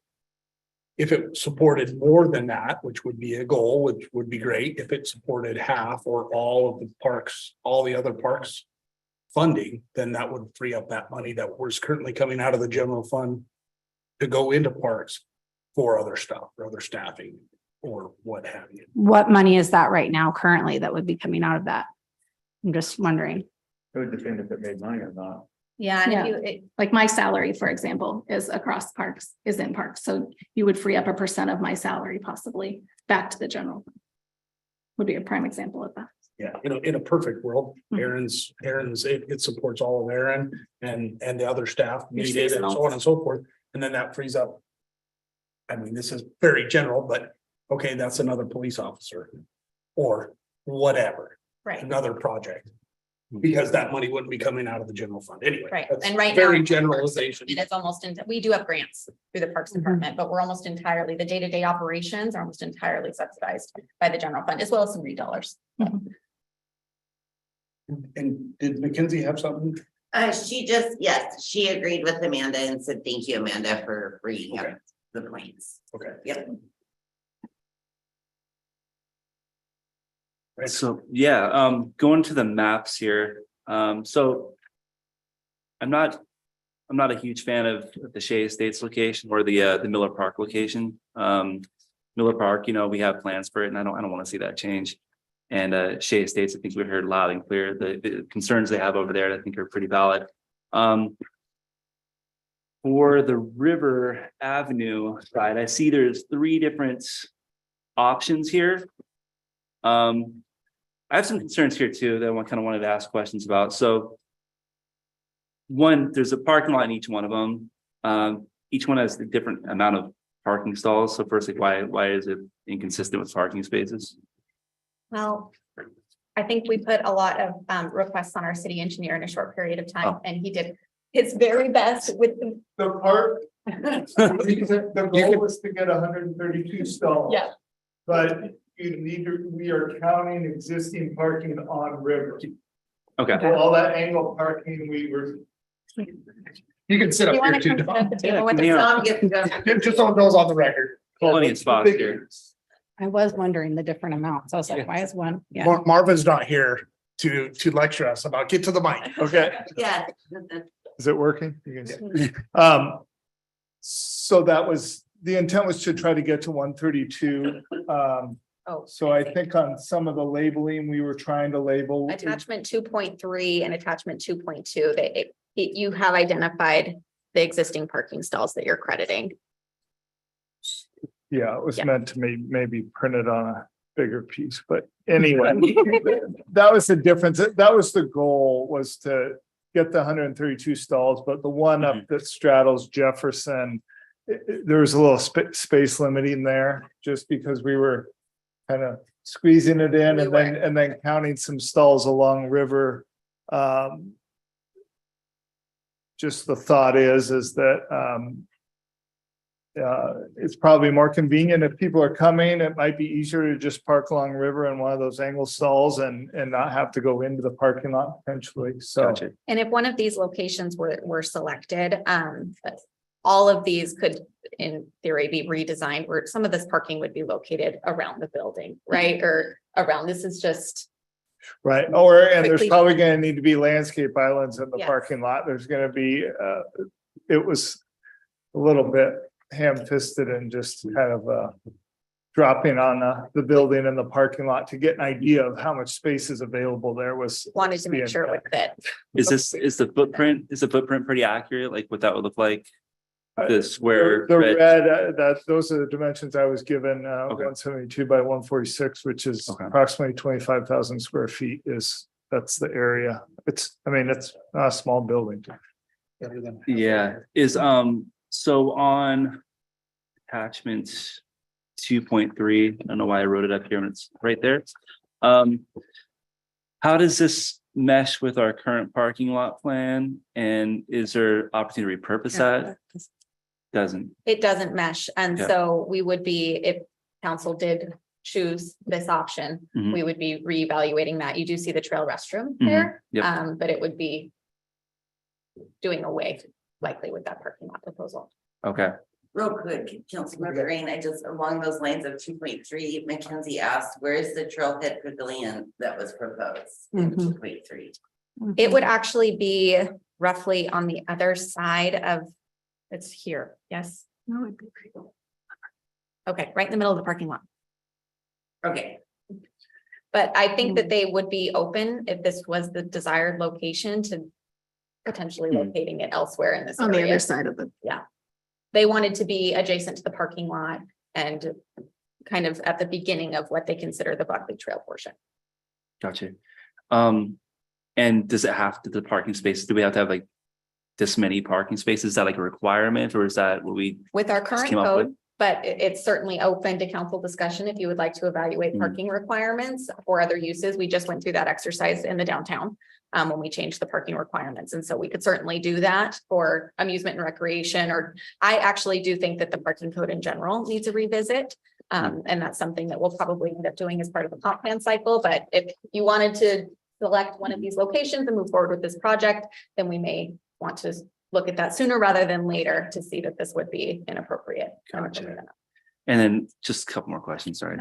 If it supported more than that, which would be a goal, which would be great, if it supported half or all of the parks, all the other parks. Funding, then that would free up that money that was currently coming out of the general fund. To go into parks for other stuff, or other staffing, or what have you. What money is that right now currently that would be coming out of that? I'm just wondering. It would depend if it made money or not. Yeah, and Yeah. if you, Like my salary, for example, is across parks, is in parks. So you would free up a percent of my salary possibly back to the general fund. Would be a prime example of that. Yeah, in a perfect world, Mhm. Aaron's, it supports all of Aaron and the other staff Your needed and so seasonal. on and so forth. And then that frees up. I mean, this is very general, but okay, that's another police officer. Or whatever, right, another project. Because that money wouldn't be coming out of the general fund anyway. right. That's And right now. very generalization. And it's almost, we do have grants through the Parks Department, but we're almost entirely, the day-to-day operations are almost entirely subsidized by the general fund as well as some REIT dollars. And did Mackenzie have something? Yes, she agreed with Amanda and said, thank you, Amanda, for bringing Okay. up the points. Okay. Yep. Right. So, yeah, going to the maps here, so. I'm not a huge fan of the Shea Estates location or the Miller Park location. Miller Park, we have plans for it and I don't want to see that change. And Shea Estates, I think we heard loud and clear, the concerns they have over there, I think are pretty valid. For the River Avenue side, I see there's 3 different options here. I have some concerns here too that I kind of wanted to ask questions about. So one, there's a parking lot in each one of them. Each one has a different amount of parking stalls. So first, like, why is it inconsistent with parking spaces? Well, I think we put a lot of requests on our city engineer in a short period of time, Oh. and he did his very best with the. The park, the goal was to get 132 stalls. Yeah. But we are counting existing parking on River. Okay. So all that angle parking, we were. You can sit You up want here to too. come sit at the table with Yeah. us? Tom gets to go. Just so it goes on the record. Plenty of spots here. I was wondering the different amounts. I was like, why is one? Yeah. Marvin's not here to lecture us about, get to the mic. Okay, Yeah. is it working? You can- So that was, the intent was to try to get to 132. Oh, So I think on some of the labeling, we were trying to label. attachment 2.3 and attachment 2.2, you have identified the existing parking stalls that you're crediting. Yeah, it was Yeah. meant to maybe print it on a bigger piece, but anyway. That was the difference. That was the goal, was to get the 132 stalls, but the one up that straddles Jefferson. There was a little space limiting there, just because we were kind of squeezing it in We and then counting some stalls along River. Just the thought is that it's probably more convenient if people are coming. It might be easier to just park along River in one of those angle stalls and not have to go into the parking lot potentially. So Gotcha. And if one of these locations were selected, all of these could, in theory, be redesigned, where some of this parking would be located around the building, right? Or around, this is just, right, and there's Quickly. probably gonna need to be landscape islands in the Yes. parking lot. There's gonna be, it was a little bit ham-fisted and just kind of dropping on the building and the parking lot to get an idea of how much space is available there was. wanted to make sure it would fit. Is the footprint pretty accurate? Like what that would look like? The square. The red- red, those are the dimensions I was given, Okay. 172 by 146, which is Okay. approximately 25,000 square feet that's the area. It's not a small building. Yeah, so on attachment 2.3, I don't know why I wrote it up here when it's right there. How does this mesh with our current parking lot plan? And is there opportunity to repurpose that? Doesn't. It doesn't mesh. And Yeah. so we would be, if council did choose this option, Mhm. we would be reevaluating that. You do see the trail restroom Mhm. there. Yep. But it would be doing away likely with that parking lot proposal. Okay. Real quick, Councilmember Green, I just, along those lines of 2.3, Mackenzie asked, where's the trailhead pavilion that was proposed in Mhm. 2.3? It would actually be roughly on the other side of, it's here, yes? No, it'd be. Okay, right in the middle of the parking lot. Okay, But I think that they would be open if this was the desired location to potentially Hmm. locating it elsewhere in this On the area. other side of the. They wanted to be adjacent to the parking lot and kind of at the beginning of what they consider the Buckley Trail portion. Gotcha. And does it have to, the parking space, do we have to have like this many parking spaces? Is that like a requirement, or is that what we? With our Just current came up code, with- but it's certainly open to council discussion if you would like to evaluate Mhm. parking requirements or other uses. We just went through that exercise in the downtown when we changed the parking requirements. And so we could certainly do that for amusement and recreation, or I actually do think that the parking code in general needs a revisit. And that's something that we'll probably end up doing as part of the comp plan cycle. But if you wanted to select one of these locations and move forward with this project, then we may want to look at that sooner rather than later to see that this would be inappropriate. Gotcha. And then just a couple more questions, sorry.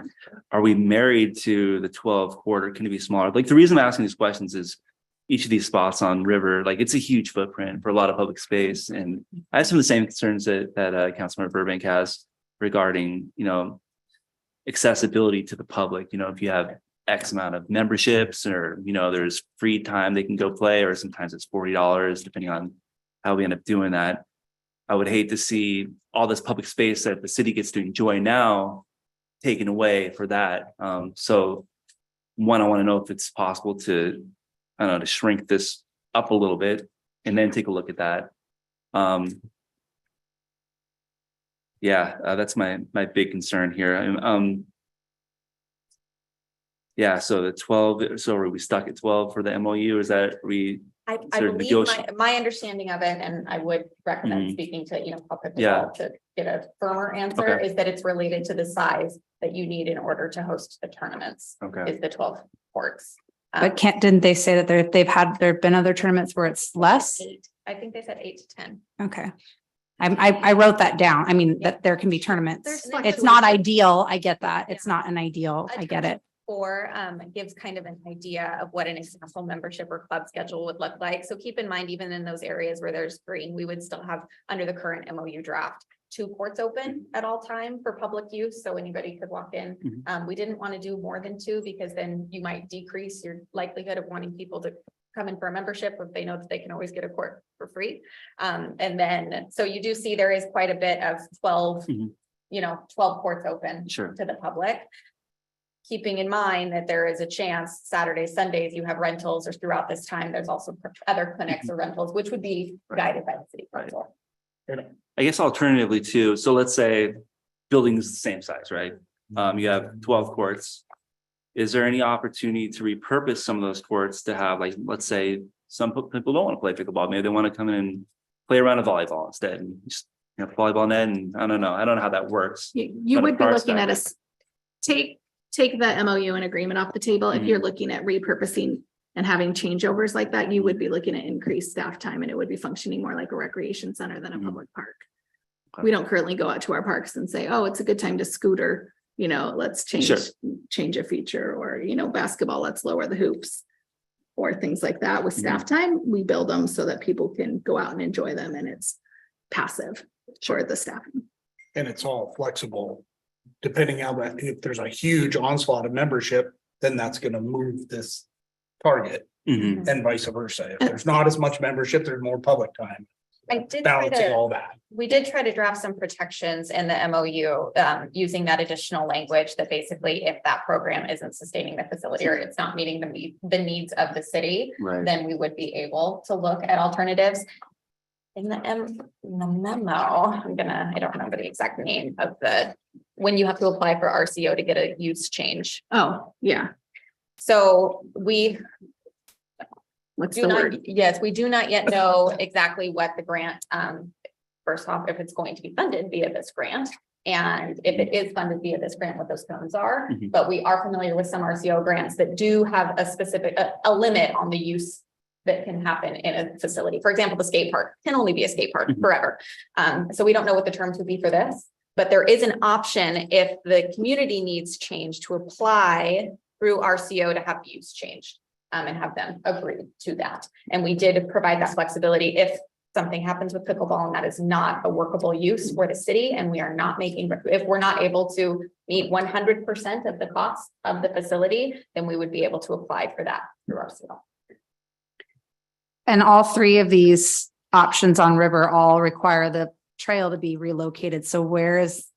Are we married to the 12 quarter? Can it be smaller? Like the reason I'm asking these questions is each of these spots on River, like it's a huge footprint for a lot of public space. And I have some of the same concerns that Councilmember Burbank has regarding, accessibility to the public. If you have X amount of memberships or, there's free time they can go play, or sometimes it's $40, depending on how we end up doing that. I would hate to see all this public space that the city gets to enjoy now taken away for that. So one, I want to know if it's possible to, I don't know, to shrink this up a little bit and then take a look at that. Yeah, that's my big concern here. Yeah, so the 12, so are we stuck at 12 for the MOU? Is that I there believe negoti- my understanding of it, and I would recommend Mhm. speaking to, Public Yeah. Health to get a firmer answer, Okay. is that it's related to the size that you need in order to host the tournaments, Okay, is the 12 courts. But didn't they say that there've been other tournaments where it's less? 8. I think they said 8 to 10. Okay. I wrote that down. I mean, that there can be tournaments. There's It's not fluctuation. ideal. I get that. It's not an ideal. I get it. Or gives kind of an idea of what an example membership or club schedule would look like. So keep in mind, even in those areas where there's green, we would still have, under the current MOU draft, 2 courts open at all time for public use, so anybody could walk in. Mhm. We didn't want to do more than 2 because then you might decrease your likelihood of wanting people to come in for a membership if they know that they can always get a court for free. And then, so you do see there is quite a bit of 12, Mhm. 12 courts open sure. to the public. Keeping in mind that there is a chance Saturdays, Sundays, you have rentals, or throughout this time, there's also other clinics or rentals, which would be Right. guided by the city Right. council. I guess alternatively too, so let's say building is the same size, right? You have 12 courts. Is there any opportunity to repurpose some of those courts to have, like, let's say some people don't want to play pickleball, maybe they want to come in and play around a volleyball instead and just, volleyball net, and I don't know how that works. You But would be parks looking at back- take the MOU and agreement off the table. If you're looking at repurposing and having changeovers like that, you would be looking at increased staff time, and it would be functioning more like a recreation center than a Mhm. public park. Okay. We don't currently go out to our parks and say, oh, it's a good time to scooter, let's Sure. change a feature, or, basketball, let's lower the hoops. Or things like that. With staff time, we build them so that people can go out and enjoy them, and it's passive for the staff. And it's all flexible. Depending on if there's a huge onslaught of membership, then that's gonna move this target Mhm. and vice versa. If there's not as much membership, there's more public time. I did try Balancing to, all that. we did try to draft some protections in the MOU, using that additional language that basically if that program isn't sustaining the facility or it's not meeting the needs of the city, Right. then we would be able to look at alternatives. In the memo, I don't remember the exact name of when you have to apply for RCO to get a use change. Oh, yeah. So we What's do the not, word? yes, we do not yet know exactly what the grant, first off, if it's going to be funded via this grant. And if it is funded via this grant, what those terms are, Mhm. but we are familiar with some RCO grants that do have a specific, a limit on the use that can happen in a facility. For example, the skate park can only be a skate park Mhm. forever. So we don't know what the terms would be for this, but there is an option if the community needs change to apply through RCO to have use changed. And have them agree to that. And we did provide that flexibility if something happens with pickleball and that is not a workable use for the city, and we are not if we're not able to meet 100% of the cost of the facility, then we would be able to apply for that through RCO. And all 3 of these options on River all require the trail to be relocated. So where is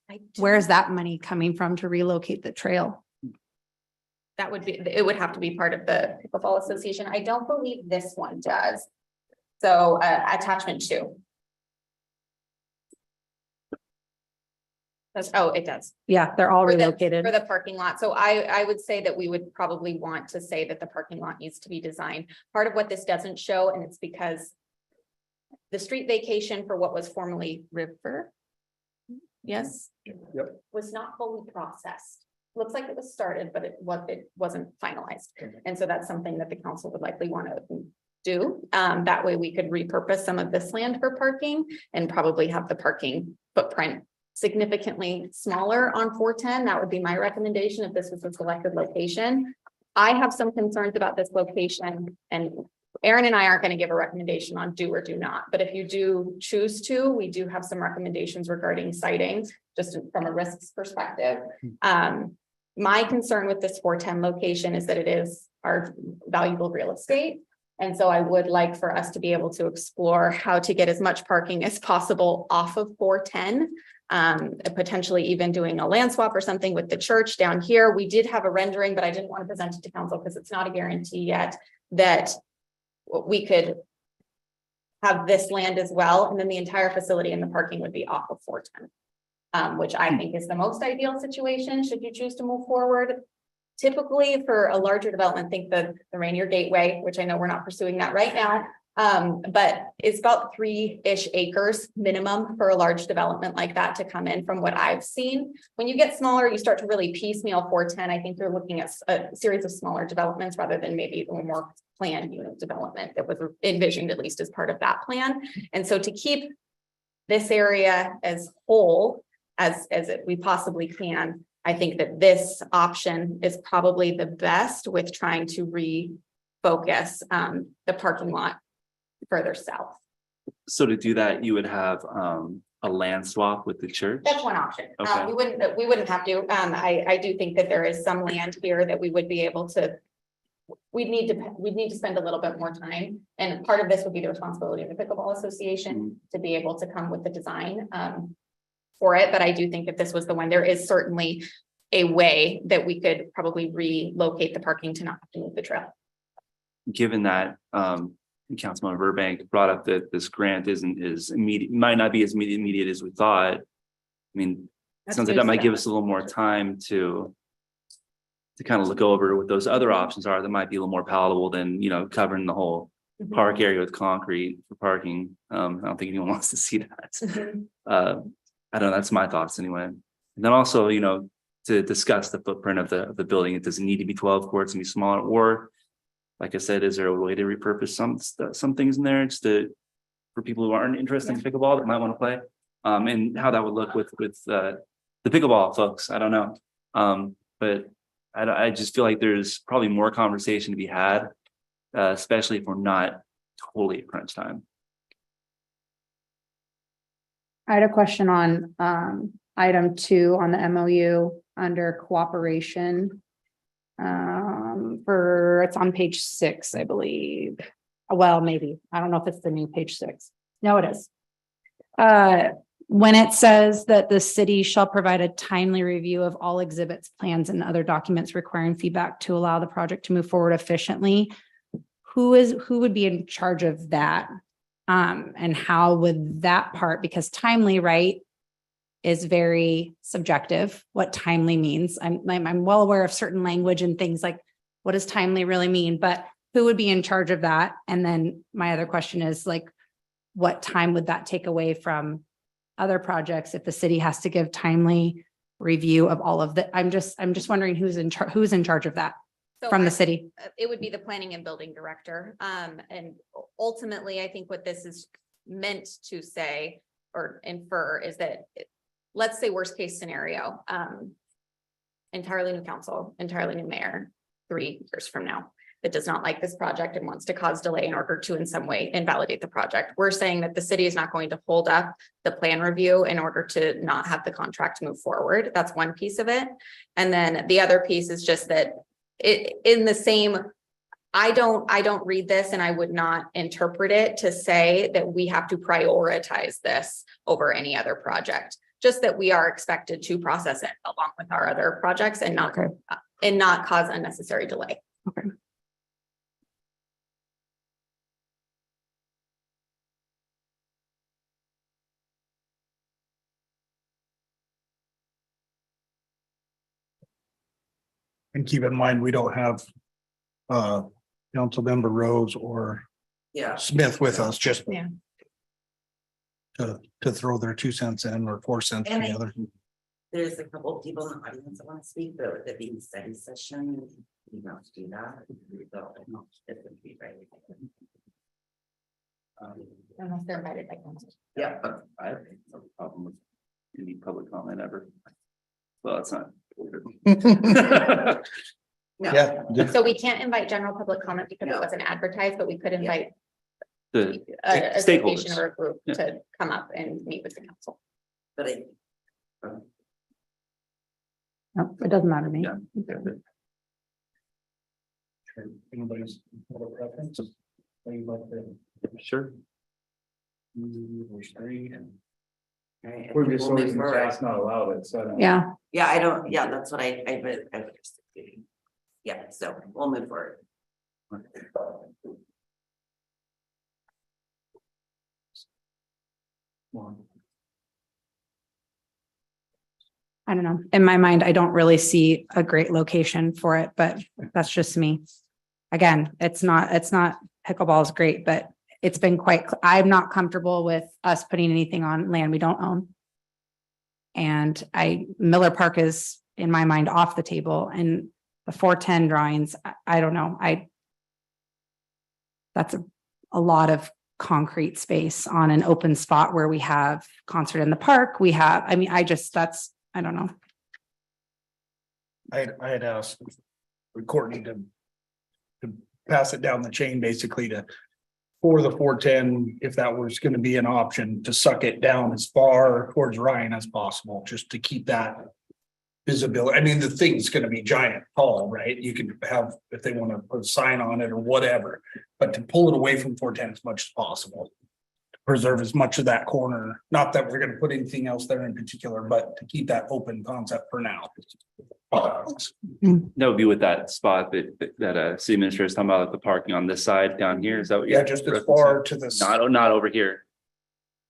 that money coming from to relocate the trail? That would be, it would have to be part of the pickleball association. I don't believe this one does. So attachment 2. It does. Yeah, they're all For the- relocated. For the parking lot. So I would say that we would probably want to say that the parking lot needs to be designed. Part of what this doesn't show, and it's because the street vacation for what was formerly River. Yes. Yep. Was not fully processed. Looks like it was started, but it wasn't finalized. And so that's something that the council would likely want to do. That way we could repurpose some of this land for parking and probably have the parking footprint significantly smaller on 410. That would be my recommendation if this was a selected location. I have some concerns about this location, and Aaron and I aren't going to give a recommendation on do or do not, but if you do choose to, we do have some recommendations regarding siting, just from a risks perspective. My concern with this 410 location is that it is our valuable real estate. And so I would like for us to be able to explore how to get as much parking as possible off of 410. Potentially even doing a land swap or something with the church down here. We did have a rendering, but I didn't want to present it to council because it's not a guarantee yet that we could have this land as well, and then the entire facility and the parking would be off of 410. Which I think is the most ideal situation, should you choose to move forward. Typically, for a larger development, think the Rainier Gateway, which I know we're not pursuing that right now. But it's about 3-ish acres minimum for a large development like that to come in from what I've seen. When you get smaller, you start to really piecemeal 410. I think you're looking at a series of smaller developments rather than maybe a more planned unit development that was envisioned, at least as part of that plan. And so to keep this area as whole as we possibly can, I think that this option is probably the best with trying to refocus the parking lot further south. So to do that, you would have a land swap with the church? That's one option. Okay. We wouldn't have to. I do think that there is some land here that we would be able to. We'd need to spend a little bit more time, and part of this would be the responsibility of the Pickleball Association to be able to come with the design for it. But I do think if this was the one, there is certainly a way that we could probably relocate the parking to not have to move the trail. Given that Councilmember Burbank brought up that this grant isn't as immediate, might not be as immediate as we thought. I mean, it sounds like that might give us a little more time to kind of look over what those other options are that might be a little more palatable than, you know, covering the whole park area with concrete for parking. I don't think anyone wants to see that. I don't know, that's my thoughts anyway. And then also, you know, to discuss the footprint of the building, it doesn't need to be 12 courts and be smaller, or like I said, is there a way to repurpose some things in there just for people who aren't interested in pickleball that might want to play? And how that would look with the pickleball folks, I don't know. But I just feel like there's probably more conversation to be had, especially if we're not totally at crunch time. I had a question on item 2 on the MOU under cooperation. It's on page 6, I believe. Well, maybe. I don't know if it's the new page 6. No, it is. When it says that the city shall provide a timely review of all exhibits, plans, and other documents requiring feedback to allow the project to move forward efficiently, who would be in charge of that? And how would that part, because timely, right, is very subjective, what timely means. I'm well aware of certain language and things like, what does timely really mean? But who would be in charge of that? And then my other question is like, what time would that take away from other projects if the city has to give timely review of all of the, I'm just wondering who's in charge of that from the city? It would be the planning and building director. And ultimately, I think what this is meant to say or infer is that, let's say worst case scenario, entirely new council, entirely new mayor, 3 years from now, that does not like this project and wants to cause delay in order to in some way invalidate the project. We're saying that the city is not going to hold up the plan review in order to not have the contract move forward. That's one piece of it. And then the other piece is just that in the same, I don't read this and I would not interpret it to say that we have to prioritize this over any other project. Just that we are expected to process it along with our other projects and not cause unnecessary delay. Okay. And keep in mind, we don't have Councilmember Rose or Smith with us, just to throw their 2 cents in or 4 cents And together. There's a couple of people in the audience that want to speak, but with it being study session, you don't do that. It would be right. Unless they're invited by council. Yeah. I have no problem with any public comment ever. Well, it's not. No. Yeah. So we can't invite general public comment because it wasn't advertised, but we could invite The a association stakeholders. or a group Yeah. to come up and meet with the council. But No, it doesn't matter to me. Yeah. Anybody's other preferences? What you'd like to- Sure. There's 3. All right, I We're think just we'll move always in the forward. past not allowed it, so. I don't- Yeah, Yeah, I don't, yeah, that's what I would just. Yeah, so we'll move forward. I don't know. In my mind, I don't really see a great location for it, but that's just me. Again, it's not pickleball is great, but it's been I'm not comfortable with us putting anything on land we don't own. And Miller Park is in my mind off the table, and the 410 drawings, I don't know. That's a lot of concrete space on an open spot where we have concert in the park. I don't know. I had asked Courtney to pass it down the chain, basically for the 410, if that was gonna be an option, to suck it down as far towards Ryan as possible, just to keep that visibility. I mean, the thing's gonna be giant tall, right? You could have, if they wanna put a sign on it or whatever, but to pull it away from 410 as much as possible. Preserve as much of that corner, not that we're gonna put anything else there in particular, but to keep that open concept for now. That would be with that spot that city administrator is talking about, like the parking on this side down here. Is that what Yeah, you're? just as referencing? far to this. Not over here.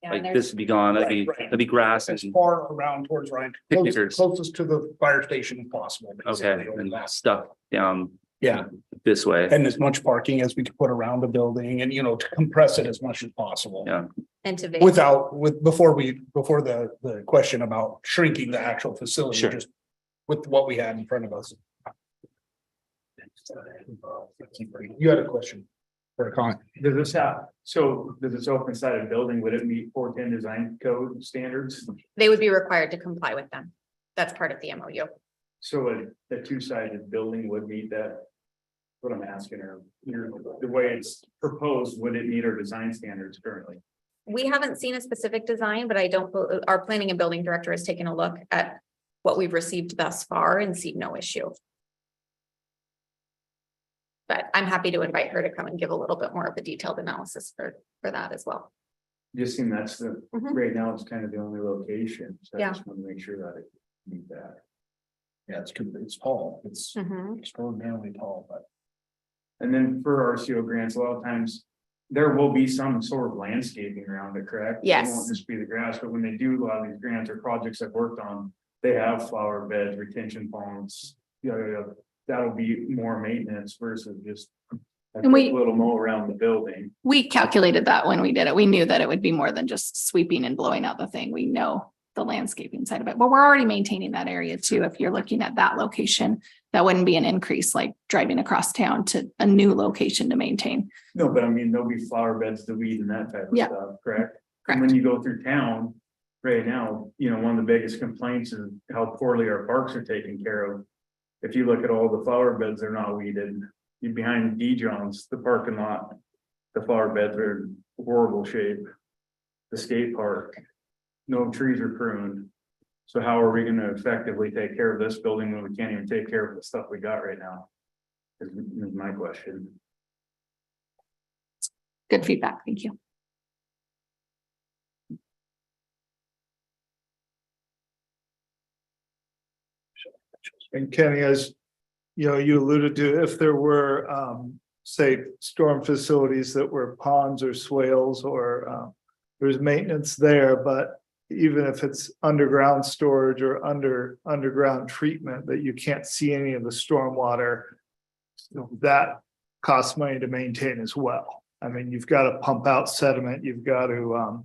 Yeah, Like and this would be gone. Right. That'd be grass and, As far around towards Ryan, Picnickers. closest to the fire station as possible. okay, basically, over and that. stuff down Yeah, this way. and as much parking as we could put around the building and, to compress it as much as possible. Yeah. And to. Before the question about shrinking the actual facility, Sure. just with what we had in front of us. You had a question or a comment? Does this open sided building, would it meet 410 design code standards? They would be required to comply with them. That's part of the MOU. So a two-sided building would meet that? What I'm asking her, the way it's proposed, would it meet our design standards currently? We haven't seen a specific design, but our planning and building director has taken a look at what we've received thus far and see no issue. But I'm happy to invite her to come and give a little bit more of a detailed analysis for that as well. Just seem that's Mhm. right now, it's kind of the only location, so I Yeah. just want to make sure that it meet that. Yeah, it's tall. It's Mhm. extraordinarily tall, but. And then for RCO grants, a lot of times there will be some sort of landscaping around it, correct? Yes. It won't just be the grass, but when they do a lot of these grants or projects I've worked on, they have flower beds, retention ponds. That'll be more maintenance versus just a And we- quick little mow around the building. We calculated that when we did it. We knew that it would be more than just sweeping and blowing out the thing. We know the landscaping side of it, but we're already maintaining that area too. If you're looking at that location, that wouldn't be an increase like driving across town to a new location to maintain. No, but I mean, there'll be flower beds, the weed and that type of Yeah. stuff, correct? Correct. And when you go through town, right now, one of the biggest complaints is how poorly our parks are taken care of. If you look at all the flower beds, they're not weeded. You behind D John's, the parking lot, the flower beds are in horrible shape. The skate park, no trees are pruned. So how are we gonna effectively take care of this building when we can't even take care of the stuff we got right now? Is my question. Good feedback. Thank you. And Kenny, as you alluded to, if there were, say, storm facilities that were ponds or swales or there's maintenance there, but even if it's underground storage or underground treatment that you can't see any of the storm water, that costs money to maintain as well. I mean, you've got to pump out sediment, you've got to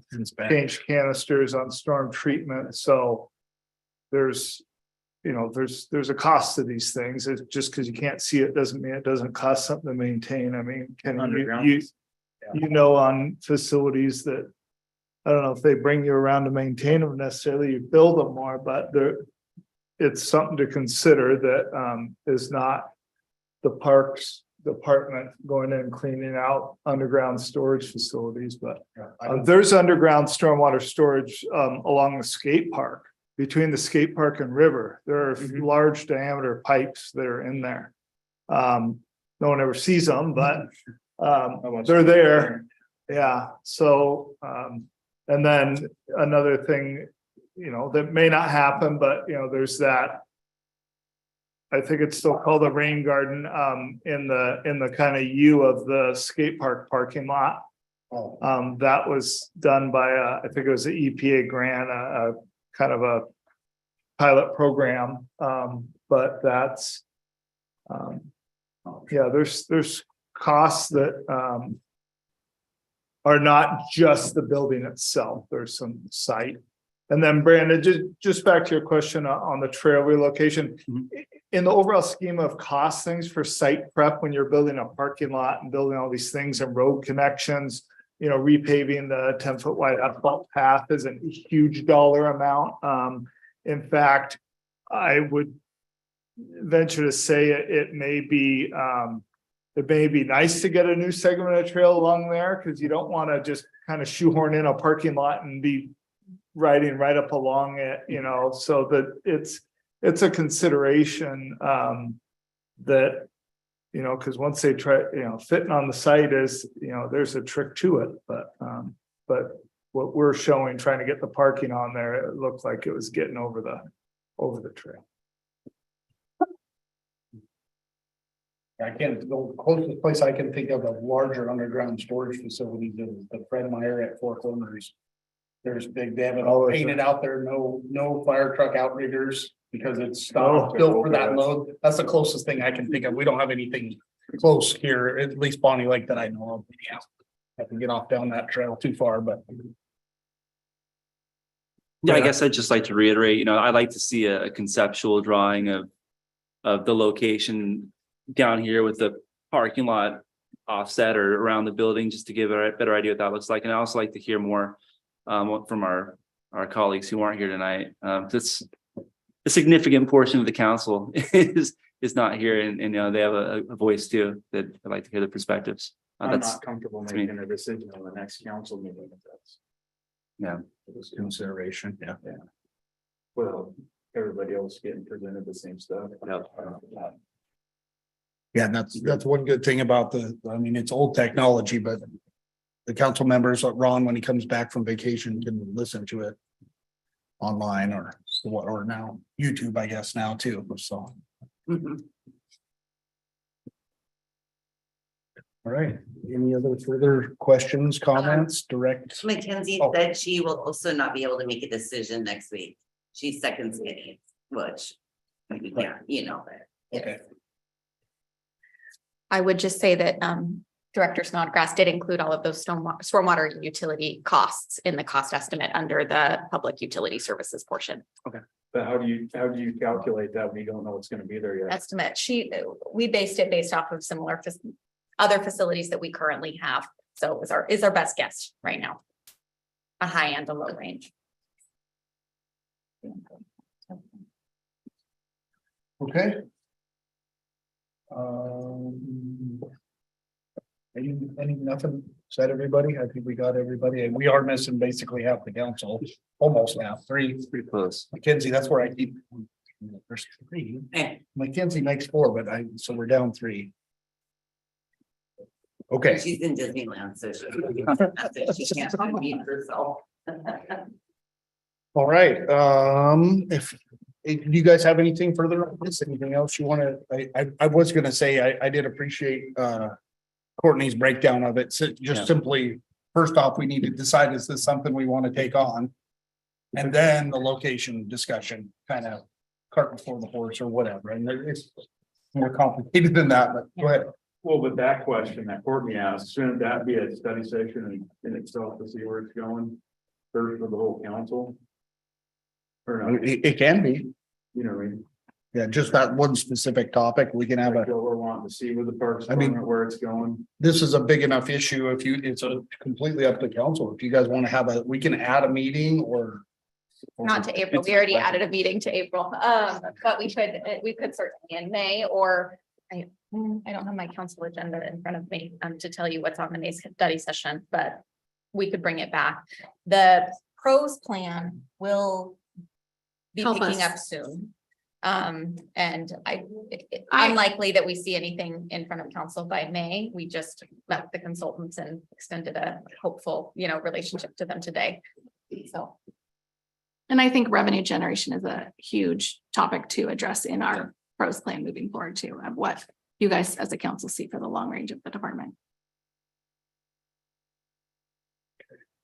change canisters on storm treatment, so there's a cost to these things. It's just because you can't see it doesn't mean it doesn't cost something to maintain. I mean, Underground. on facilities that, I don't know if they bring you around to maintain them necessarily, you build them more, but it's something to consider that is not the parks department going in and cleaning out underground storage facilities, but there's underground stormwater storage along the skate park. Between the skate park and river, there are large diameter pipes that are in there. No one ever sees them, but they're there. Yeah, so and then another thing that may not happen, but there's that. I think it's still called a rain garden, in the kind of U of the skate park parking lot. That was done by, I think it was an EPA grant, a kind of a pilot program. But that's, there's costs that, are not just the building itself. There's some site. And then Brandon, just back to your question on the trail relocation. In the overall scheme of cost things for site prep, when you're building a parking lot and building all these things and road connections, repaving the 10-foot wide asphalt path isn't a huge dollar amount. In fact, I would venture to say it may be nice to get a new segment of trail along there, because you don't want to just kind of shoehorn in a parking lot and be riding right up along it, so that it's a consideration that, because once they try, fitting on the site is, there's a trick to it, but what we're showing, trying to get the parking on there, it looked like it was getting over the trail. I can't, the closest place I can think of larger underground storage facilities is the Fred Meyer at Four Corners. There's big, they have it all painted out there, no fire truck outriggers, because it's built for that load. That's the closest thing I can think of. We don't have anything close here, at least Bonnie Lake that I know of. Yeah, have to get off down that trail too far, but. Yeah, I guess I'd just like to reiterate, I'd like to see a conceptual drawing of the location down here with the parking lot offset or around the building, just to give a better idea what that looks like. And I also like to hear more from our colleagues who aren't here tonight. That's a significant portion of the council is not here, and they have a voice too, that I'd like to hear the perspectives. I'm not comfortable making a decision on the next council meeting. Yeah. Consideration, yeah. Well, everybody else getting presented the same stuff. Yeah, and that's one good thing about it's old technology, but the council members, Ron, when he comes back from vacation, can listen to it online or now YouTube, I guess now too, so. All right, any other further questions, comments, direct? Mackenzie Oh. said she will also not be able to make a decision next week. She's second skinny, which, yeah, that. Okay. I would just say that Director Snodgrass did include all of those stormwater and utility costs in the cost estimate under the public utility services portion. But how do you calculate that when you don't know what's gonna be there yet? Estimate, we based it based off of similar other facilities that we currently have. So it is our best guess right now. A high and a low range. Okay. Nothing said, everybody? I think we got everybody, and we are missing basically half the council, almost half, three. Pretty close. Mackenzie, that's where I keep. There's three. Mackenzie makes four, but so we're down three. Okay. She's in Disneyland, so she can't unmute herself. All right, if you guys have anything further on this, anything else you want to, I was gonna say, I did appreciate Courtney's breakdown of it. So just simply, first off, we need to decide, is this something we want to take on? And then the location discussion, kind of cart before the horse or whatever, and it's more complicated than that, but go ahead. Well, with that question that Courtney asked, shouldn't that be a study session in itself to see where it's going? First for the whole council? Or not, It can be, what I mean? yeah, just that one specific topic, we can have Like a, what we're wanting to see with the parks, I mean- department, where it's going. this is a big enough issue, it's completely up to council, if you guys want to have we can add a meeting or. Not to April. We already added a meeting to April. But we could certainly in May, or I don't have my council agenda in front of me to tell you what's on the May study session, but we could bring it back. The pros plan will be Help picking us. up soon. And unlikely that we see anything in front of council by May. We just met the consultants and extended a hopeful, relationship to them today. So. And I think revenue generation is a huge topic to address in our pros plan moving forward too, of what you guys as a council see for the long range of the department.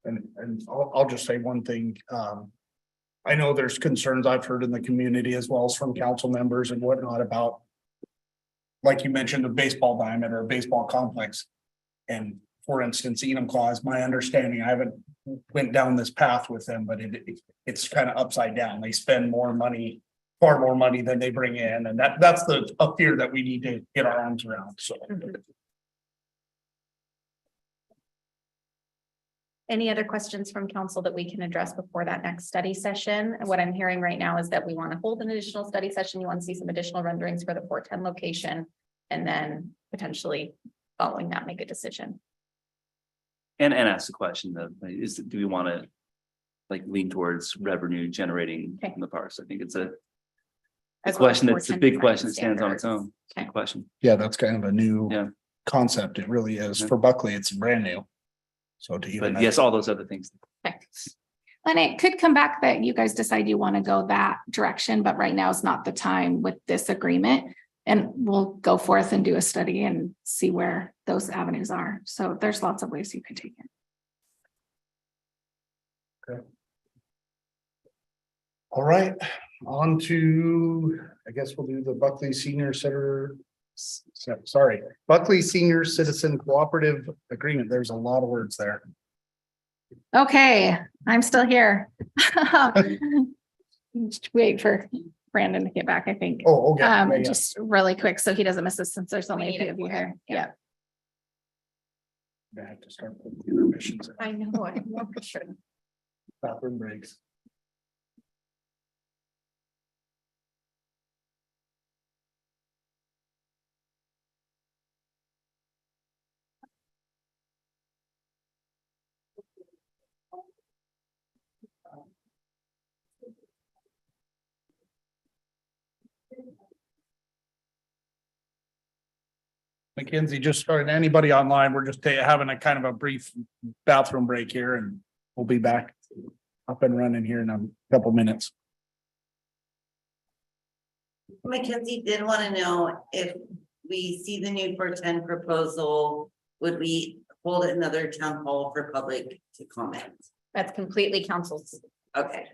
And I'll just say one thing, I know there's concerns I've heard in the community as well as from council members and whatnot about. Like you mentioned, the baseball diamond or baseball complex. And for instance, Enumclaw is my understanding. I haven't went down this path with them, but it's kind of upside down. They spend more money, far more money than they bring in, and that's a fear that we need to get our arms around, so. Any other questions from council that we can address before that next study session? And what I'm hearing right now is that we want to hold an additional study session. You want to see some additional renderings for the 410 location, and then potentially following that, make a decision. And ask the question of, do we want to like lean towards revenue generating Okay. from the parks? I think it's a As well as question, it's a 410 big design question that stands on its standards. own. Good Okay. question. Yeah, that's kind of a new Yeah. concept. It really is. Yeah. For Buckley, it's brand new. So to even. But yes, all those other things. Okay. And it could come back that you guys decide you want to go that direction, but right now is not the time with this agreement. And we'll go forth and do a study and see where those avenues are. So there's lots of ways you could take it. All right, on to, I guess we'll do the Buckley Senior Center. Sorry, Buckley Senior Citizen Cooperative Agreement. There's a lot of words there. Okay, I'm still here. Just wait for Brandon to get back, I think. Oh, okay. Yeah, yeah. Just really quick, so he doesn't miss us since there's only a need few it of you for here. him. Yeah. I have to start putting intermissions in. I know, I know for sure. Bathroom breaks. Mackenzie just started, anybody online, we're just having a kind of a brief bathroom break here and we'll be back up and running here in a couple minutes. Mackenzie did want to know if we see the new 410 proposal, would we hold another town hall for public to comment? That's completely council's. Okay.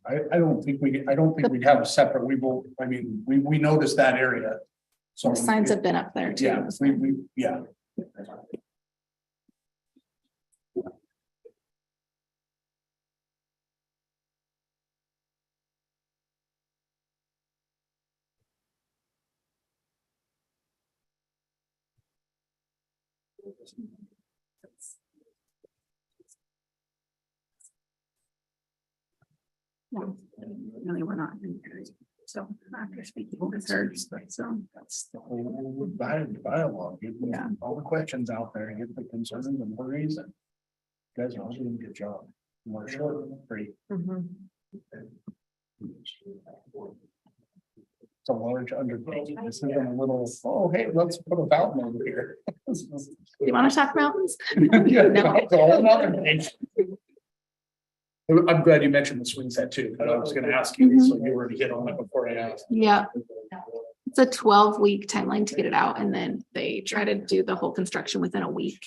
I don't think we'd have a separate, we noticed that area. So. The signs have been up there too. Yeah, yeah. No, they were not. So after speaking with her, so That's the whole dialogue, Yeah. all the questions out there, get the concerns and worries and. You guys are all doing a good job. More short, free. It's a large undertaking. This isn't a little, oh, hey, let's put a fountain over here. you want to talk mountains? Yeah, No. it's a whole nother thing. I'm glad you mentioned the swing set too, but I was gonna ask you, so you already hit on it before I asked. Yeah. It's a 12-week timeline to get it out, and then they try to do the whole construction within a week.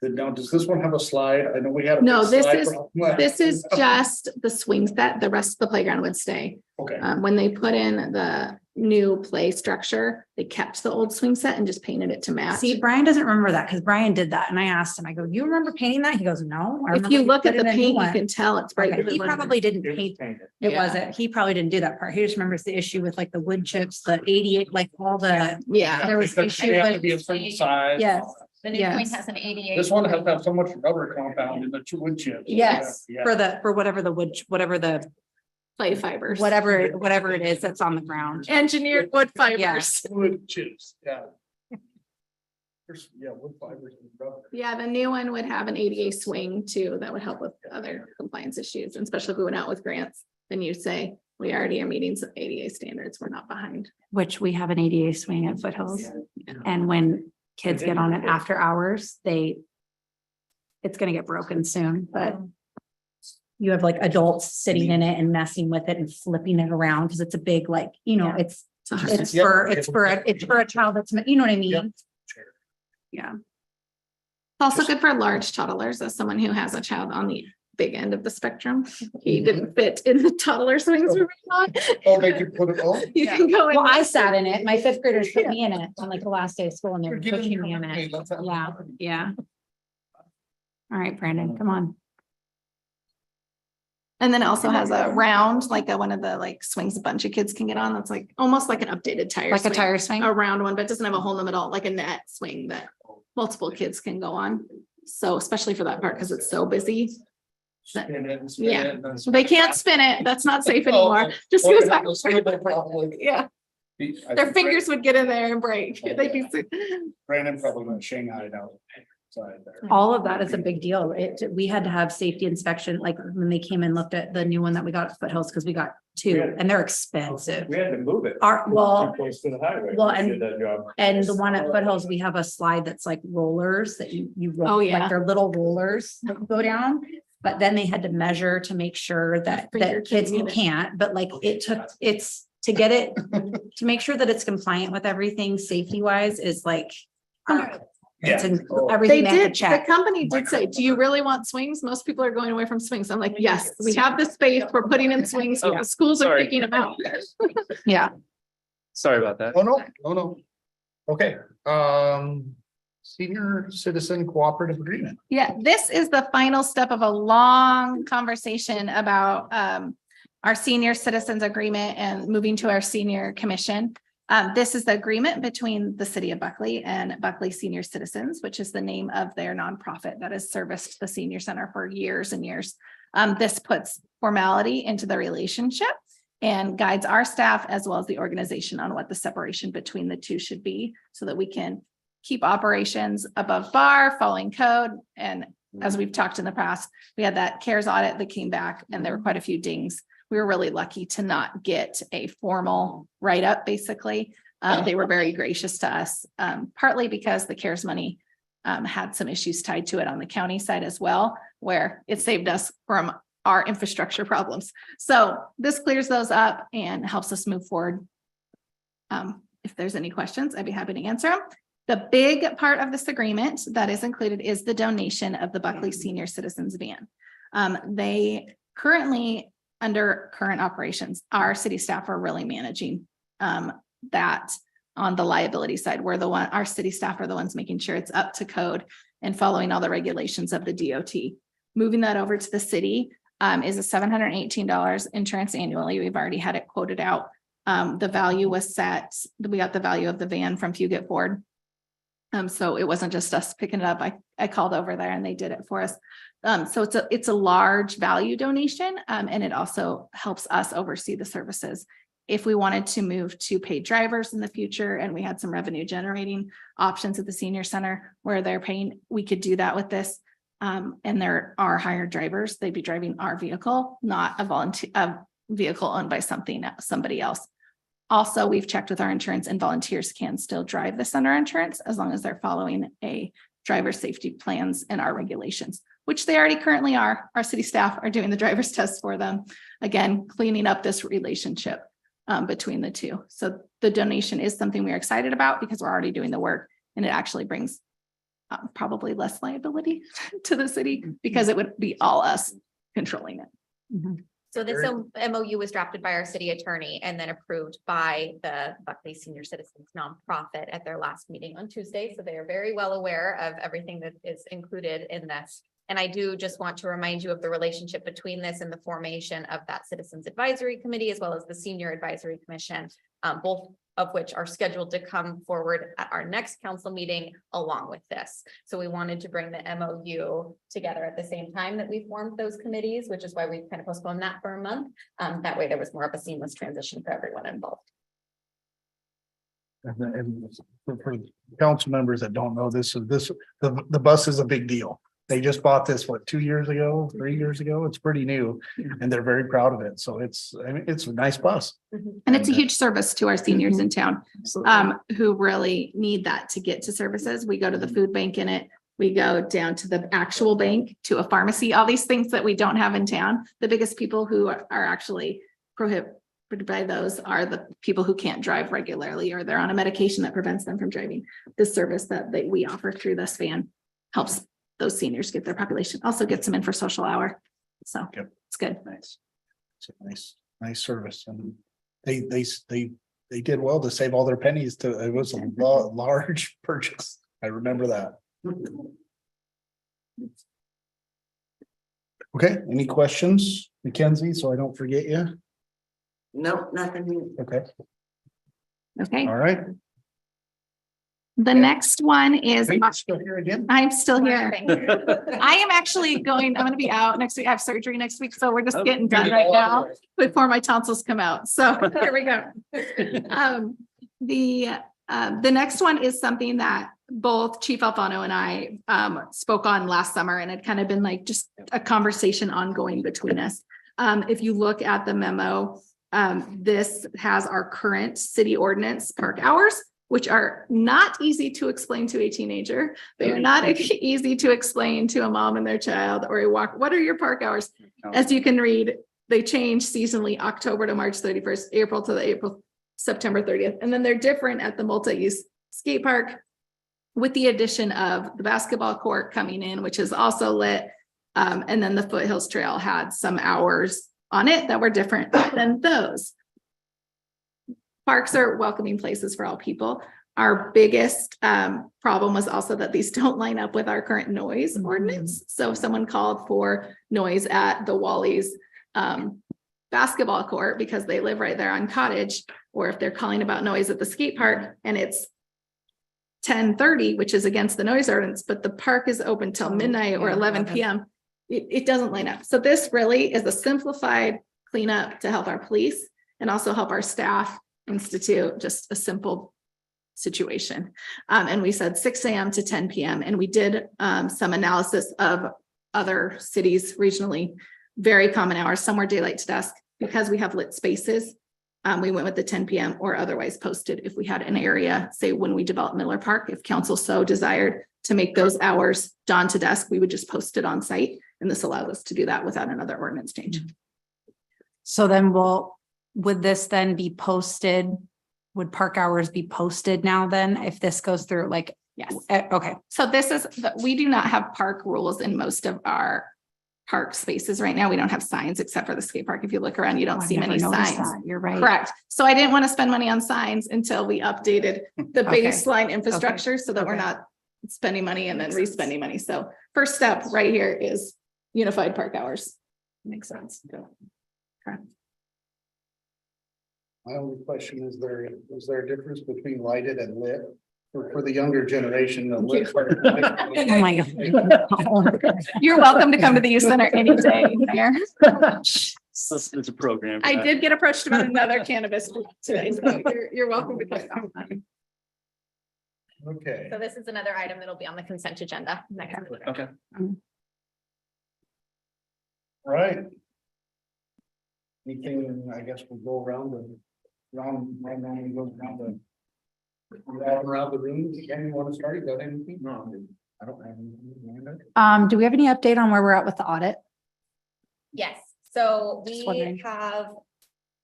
Now, does this one have a slide? I know we had. No, this slide is- problem. This is just the swing set. The rest of the playground would stay. Okay, When they put in the new play structure, they kept the old swing set and just painted it to match. See, Brian doesn't remember that because Brian did that and I asked him, I go, you remember painting that? He goes, no. I If remember you we look at put the in a new paint, you one." can tell it's bright. Okay, he blue. probably didn't It was paint. painted. It Yeah. wasn't, he probably didn't do that part. He just remembers the issue with like the wood chips, the 88, like all the, Yeah, there was Because issue they have to with, be a certain size. yes, The new Yes. point has an 88. This one has to have so much rubber compound in the two wood chips. yes, Yeah. for whatever the wood, whatever the, play fibers. whatever it is that's on the ground. Engineered wood fibers. Wood chips, yeah. Wood fibers and rubber. Yeah, the new one would have an ADA swing too. That would help with other compliance issues, and especially if we went out with grants. Then you say, we already are meeting some ADA standards. We're not behind. Which we have an ADA swing at Foothills. And when kids get on it after hours, they it's gonna get broken soon, but you have like adults sitting in it and messing with it and flipping it around because it's a big, like, you know, it's for a child that's, you know what I mean? Yeah. Also good for large toddlers, as someone who has a child on the big end of the spectrum. He didn't fit in the toddler swings we were on. Oh, they could put it on? You can go in. Well, I sat in it. My fifth graders put me in it on like the last day of school and they were pushing me in it. Yeah, yeah. All right, Brandon, come on. And then it also has a round, like one of the like swings a bunch of kids can get on. That's like almost like an updated tire. Like a swing. tire swing? A round one, but it doesn't have a hole in the middle, like a net swing that multiple kids can go on. So especially for that part, because it's so busy. Yeah. They can't spin it. That's not safe anymore. Just goes back. Yeah, their fingers would get in there and break. They'd be. Brandon probably went Shanghai out. There. All of that is a big deal. We had to have safety inspection, like when they came and looked at the new one that we got at Foothills, because we got two and they're expensive. We had to move it. Well, Close to the highway. well, We did that job. and the one at Foothills, we have a slide that's like rollers that you roll, Oh, yeah. like they're little rollers that go down. But then they had to measure to make sure that kids can't, but like it's to get it, to make sure that it's compliant with everything safety wise is like. It's in everything They they have to did, the check. company did say, do you really want swings? Most people are going away from swings. I'm like, yes, we have the space. We're putting in swings. Oh, The schools are sorry. picking them out. Yeah. Sorry about that. Oh, no. Okay, senior citizen cooperative agreement. Yeah, this is the final step of a long conversation about our senior citizens agreement and moving to our senior commission. This is the agreement between the city of Buckley and Buckley Senior Citizens, which is the name of their nonprofit that has serviced the senior center for years and years. This puts formality into the relationship and guides our staff as well as the organization on what the separation between the two should be so that we can keep operations above bar, following code. And as we've talked in the past, we had that CARES audit that came back and there were quite a few dings. We were really lucky to not get a formal write-up, basically. They were very gracious to us, partly because the CARES money had some issues tied to it on the county side as well, where it saved us from our infrastructure problems. So this clears those up and helps us move forward. If there's any questions, I'd be happy to answer them. The big part of this agreement that is included is the donation of the Buckley Senior Citizens van. They currently, under current operations, our city staff are really managing that on the liability side. Our city staff are the ones making sure it's up to code and following all the regulations of the DOT. Moving that over to the city is a $718 insurance annually. We've already had it quoted out. The value was set. We got the value of the van from Puget Ford. So it wasn't just us picking it up. I called over there and they did it for us. So it's a large value donation, and it also helps us oversee the services. If we wanted to move to paid drivers in the future and we had some revenue generating options at the senior center where they're paying, we could do that with this. And there are hired drivers. They'd be driving our vehicle, not a vehicle owned by somebody else. Also, we've checked with our insurance and volunteers can still drive this under insurance as long as they're following a driver safety plans and our regulations, which they already currently are. Our city staff are doing the driver's tests for them. Again, cleaning up this relationship between the two. So the donation is something we're excited about because we're already doing the work and it actually brings probably less liability to the city because it would be all us controlling it. Mm-hmm. So this MOU was drafted by our city attorney and then approved by the Buckley Senior Citizens nonprofit at their last meeting on Tuesday. So they are very well aware of everything that is included in this. And I do just want to remind you of the relationship between this and the formation of that Citizens Advisory Committee, as well as the Senior Advisory Commission, both of which are scheduled to come forward at our next council meeting along with this. So we wanted to bring the MOU together at the same time that we formed those committees, which is why we kind of postponed that for a month. That way there was more of a seamless transition for everyone involved. And for council members that don't know, the bus is a big deal. They just bought this, 2 years ago, 3 years ago? It's pretty new and they're very proud of it. So it's a nice bus. And it's a huge service to our seniors in town who really need that to get to services. We go to the food bank in it. We go down to the actual bank, to a pharmacy, all these things that we don't have in town. The biggest people who are actually prohibited by those are the people who can't drive regularly, or they're on a medication that prevents them from driving. This service that we offer through this van helps those seniors get their population, also gets them in for social hour. So Yep. it's good. Nice. It's a nice service, and they did well to save all their pennies it was a large purchase. I remember that. Okay, any questions, Mackenzie, so I don't forget you? Nope, nothing. Okay, Okay. all right. The next one is, Are you still here again? I'm still here. I am actually I'm going to be out next week. I have surgery next week. So we're just getting done right now before my tonsils come out. So here we go. The next one is something that both Chief Alfano and I spoke on last summer, and it kind of been like just a conversation ongoing between us. If you look at the memo, this has our current city ordinance park hours, which are not easy to explain to a teenager. They are not easy to explain to a mom and their child or a walk. What are your park hours? As you can read, they change seasonally, October to March 31st, April to September 30th. And then they're different at the multi-use skate park, with the addition of the basketball court coming in, which is also lit. And then the Foothills Trail had some hours on it that were different than those. Parks are welcoming places for all people. Our biggest problem was also that these don't line up with our current noise ordinance. So if someone called for noise at the Wally's basketball court because they live right there on Cottage, or if they're calling about noise at the skate park and it's 10:30, which is against the noise ordinance, but the park is open till midnight or 11 p.m., it doesn't line up. So this really is a simplified cleanup to help our police and also help our staff institute just a simple situation. And we said 6 a.m. to 10 p.m. And we did some analysis of other cities regionally, very common hours, somewhere daylight to dusk, because we have lit spaces. We went with the 10 p.m. or otherwise posted if we had an area, say when we developed Miller Park, if council so desired to make those hours dawn to dusk, we would just post it on site. And this allows us to do that without another ordinance change. So then would this then be posted? Would park hours be posted now then if this goes through like? Yes. Okay. So we do not have park rules in most of our park spaces right now. We don't have signs except for the skate park. If you look around, you don't see many signs. You're right. Correct. So I didn't want to spend money on signs until we updated the Okay. baseline infrastructure so that we're Okay. not spending money and then re-spending money. So first step right here is unified park hours. Makes sense. My only question is is there a difference between lighted and lit? For the younger generation, the lit. Oh my God. You're welcome to come to the youth center any day, Mayor. It's a program. I did get approached about another cannabis today, so you're welcome to come. Okay. So this is another item that'll be on the consent agenda next week. Okay. All right. Anything, I guess we'll go around the room. Again, you want to start? You got anything? No. I don't have anything. Do we have any update on where we're at with the audit? Yes, so Just we wondering. have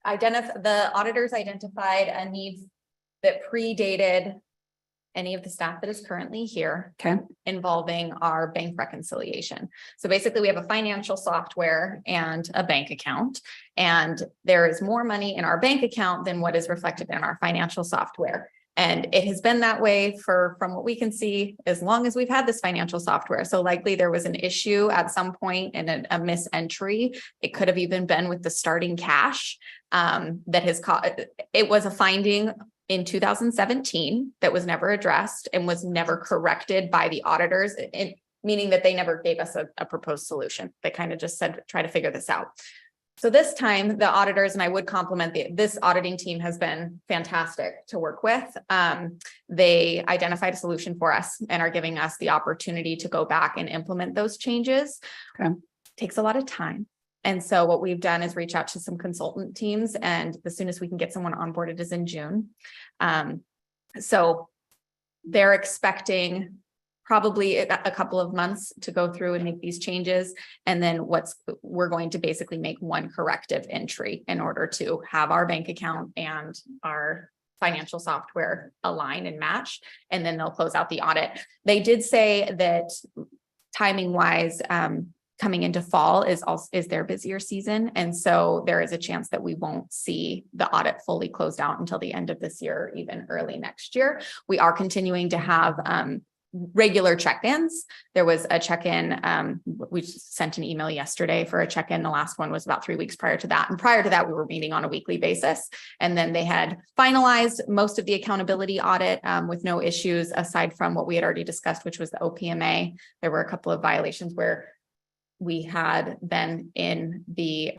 the auditors identified a need that predated any of the staff that is currently here. Okay. Involving our bank reconciliation. So basically we have a financial software and a bank account, and there is more money in our bank account than what is reflected in our financial software. And it has been that way from what we can see, as long as we've had this financial software. So likely there was an issue at some point in a misentry. It could have even been with the starting cash that has caused, it was a finding in 2017 that was never addressed and was never corrected by the auditors, meaning that they never gave us a proposed solution. They kind of just said, try to figure this out. So this time the auditors, and I would compliment this auditing team, has been fantastic to work with. They identified a solution for us and are giving us the opportunity to go back and implement those changes. Okay. Takes a lot of time. And so what we've done is reach out to some consultant teams, and the soonest we can get someone onboarded is in June. So they're expecting probably a couple of months to go through and make these changes. And then we're going to basically make one corrective entry in order to have our bank account and our financial software align and match, and then they'll close out the audit. They did say that timing wise, coming into fall is their busier season. And so there is a chance that we won't see the audit fully closed out until the end of this year, or even early next year. We are continuing to have regular check-ins. There was a check-in, we sent an email yesterday for a check-in. The last one was about 3 weeks prior to that. And prior to that, we were meeting on a weekly basis. And then they had finalized most of the accountability audit with no issues aside from what we had already discussed, which was the OPMA. There were a couple of violations where we had been in the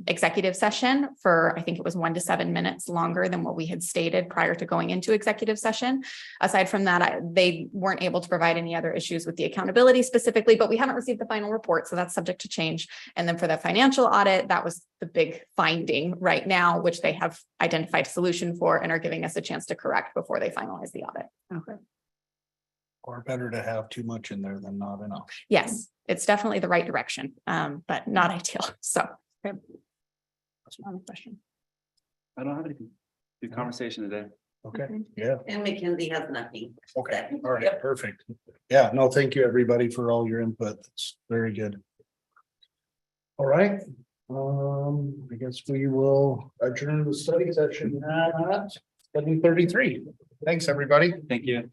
executive session for, I think it was 1 to 7 minutes longer than what we had stated prior to going into executive session. Aside from that, they weren't able to provide any other issues with the accountability specifically, but we haven't received the final report, so that's subject to change. And then for the financial audit, that was the big finding right now, which they have identified a solution for and are giving us a chance to correct before they finalize the audit. Okay. Or better to have too much in there than not enough. Yes, it's definitely the right direction, but not ideal. So. That's my question. I don't have anything. Good conversation today. Okay, yeah, And Mackenzie has nothing. okay, all right, perfect. Yeah, no, thank you, everybody, for all your input. It's very good. All right, I guess we will adjourn the study session at 7:33. Thanks, everybody. Thank you.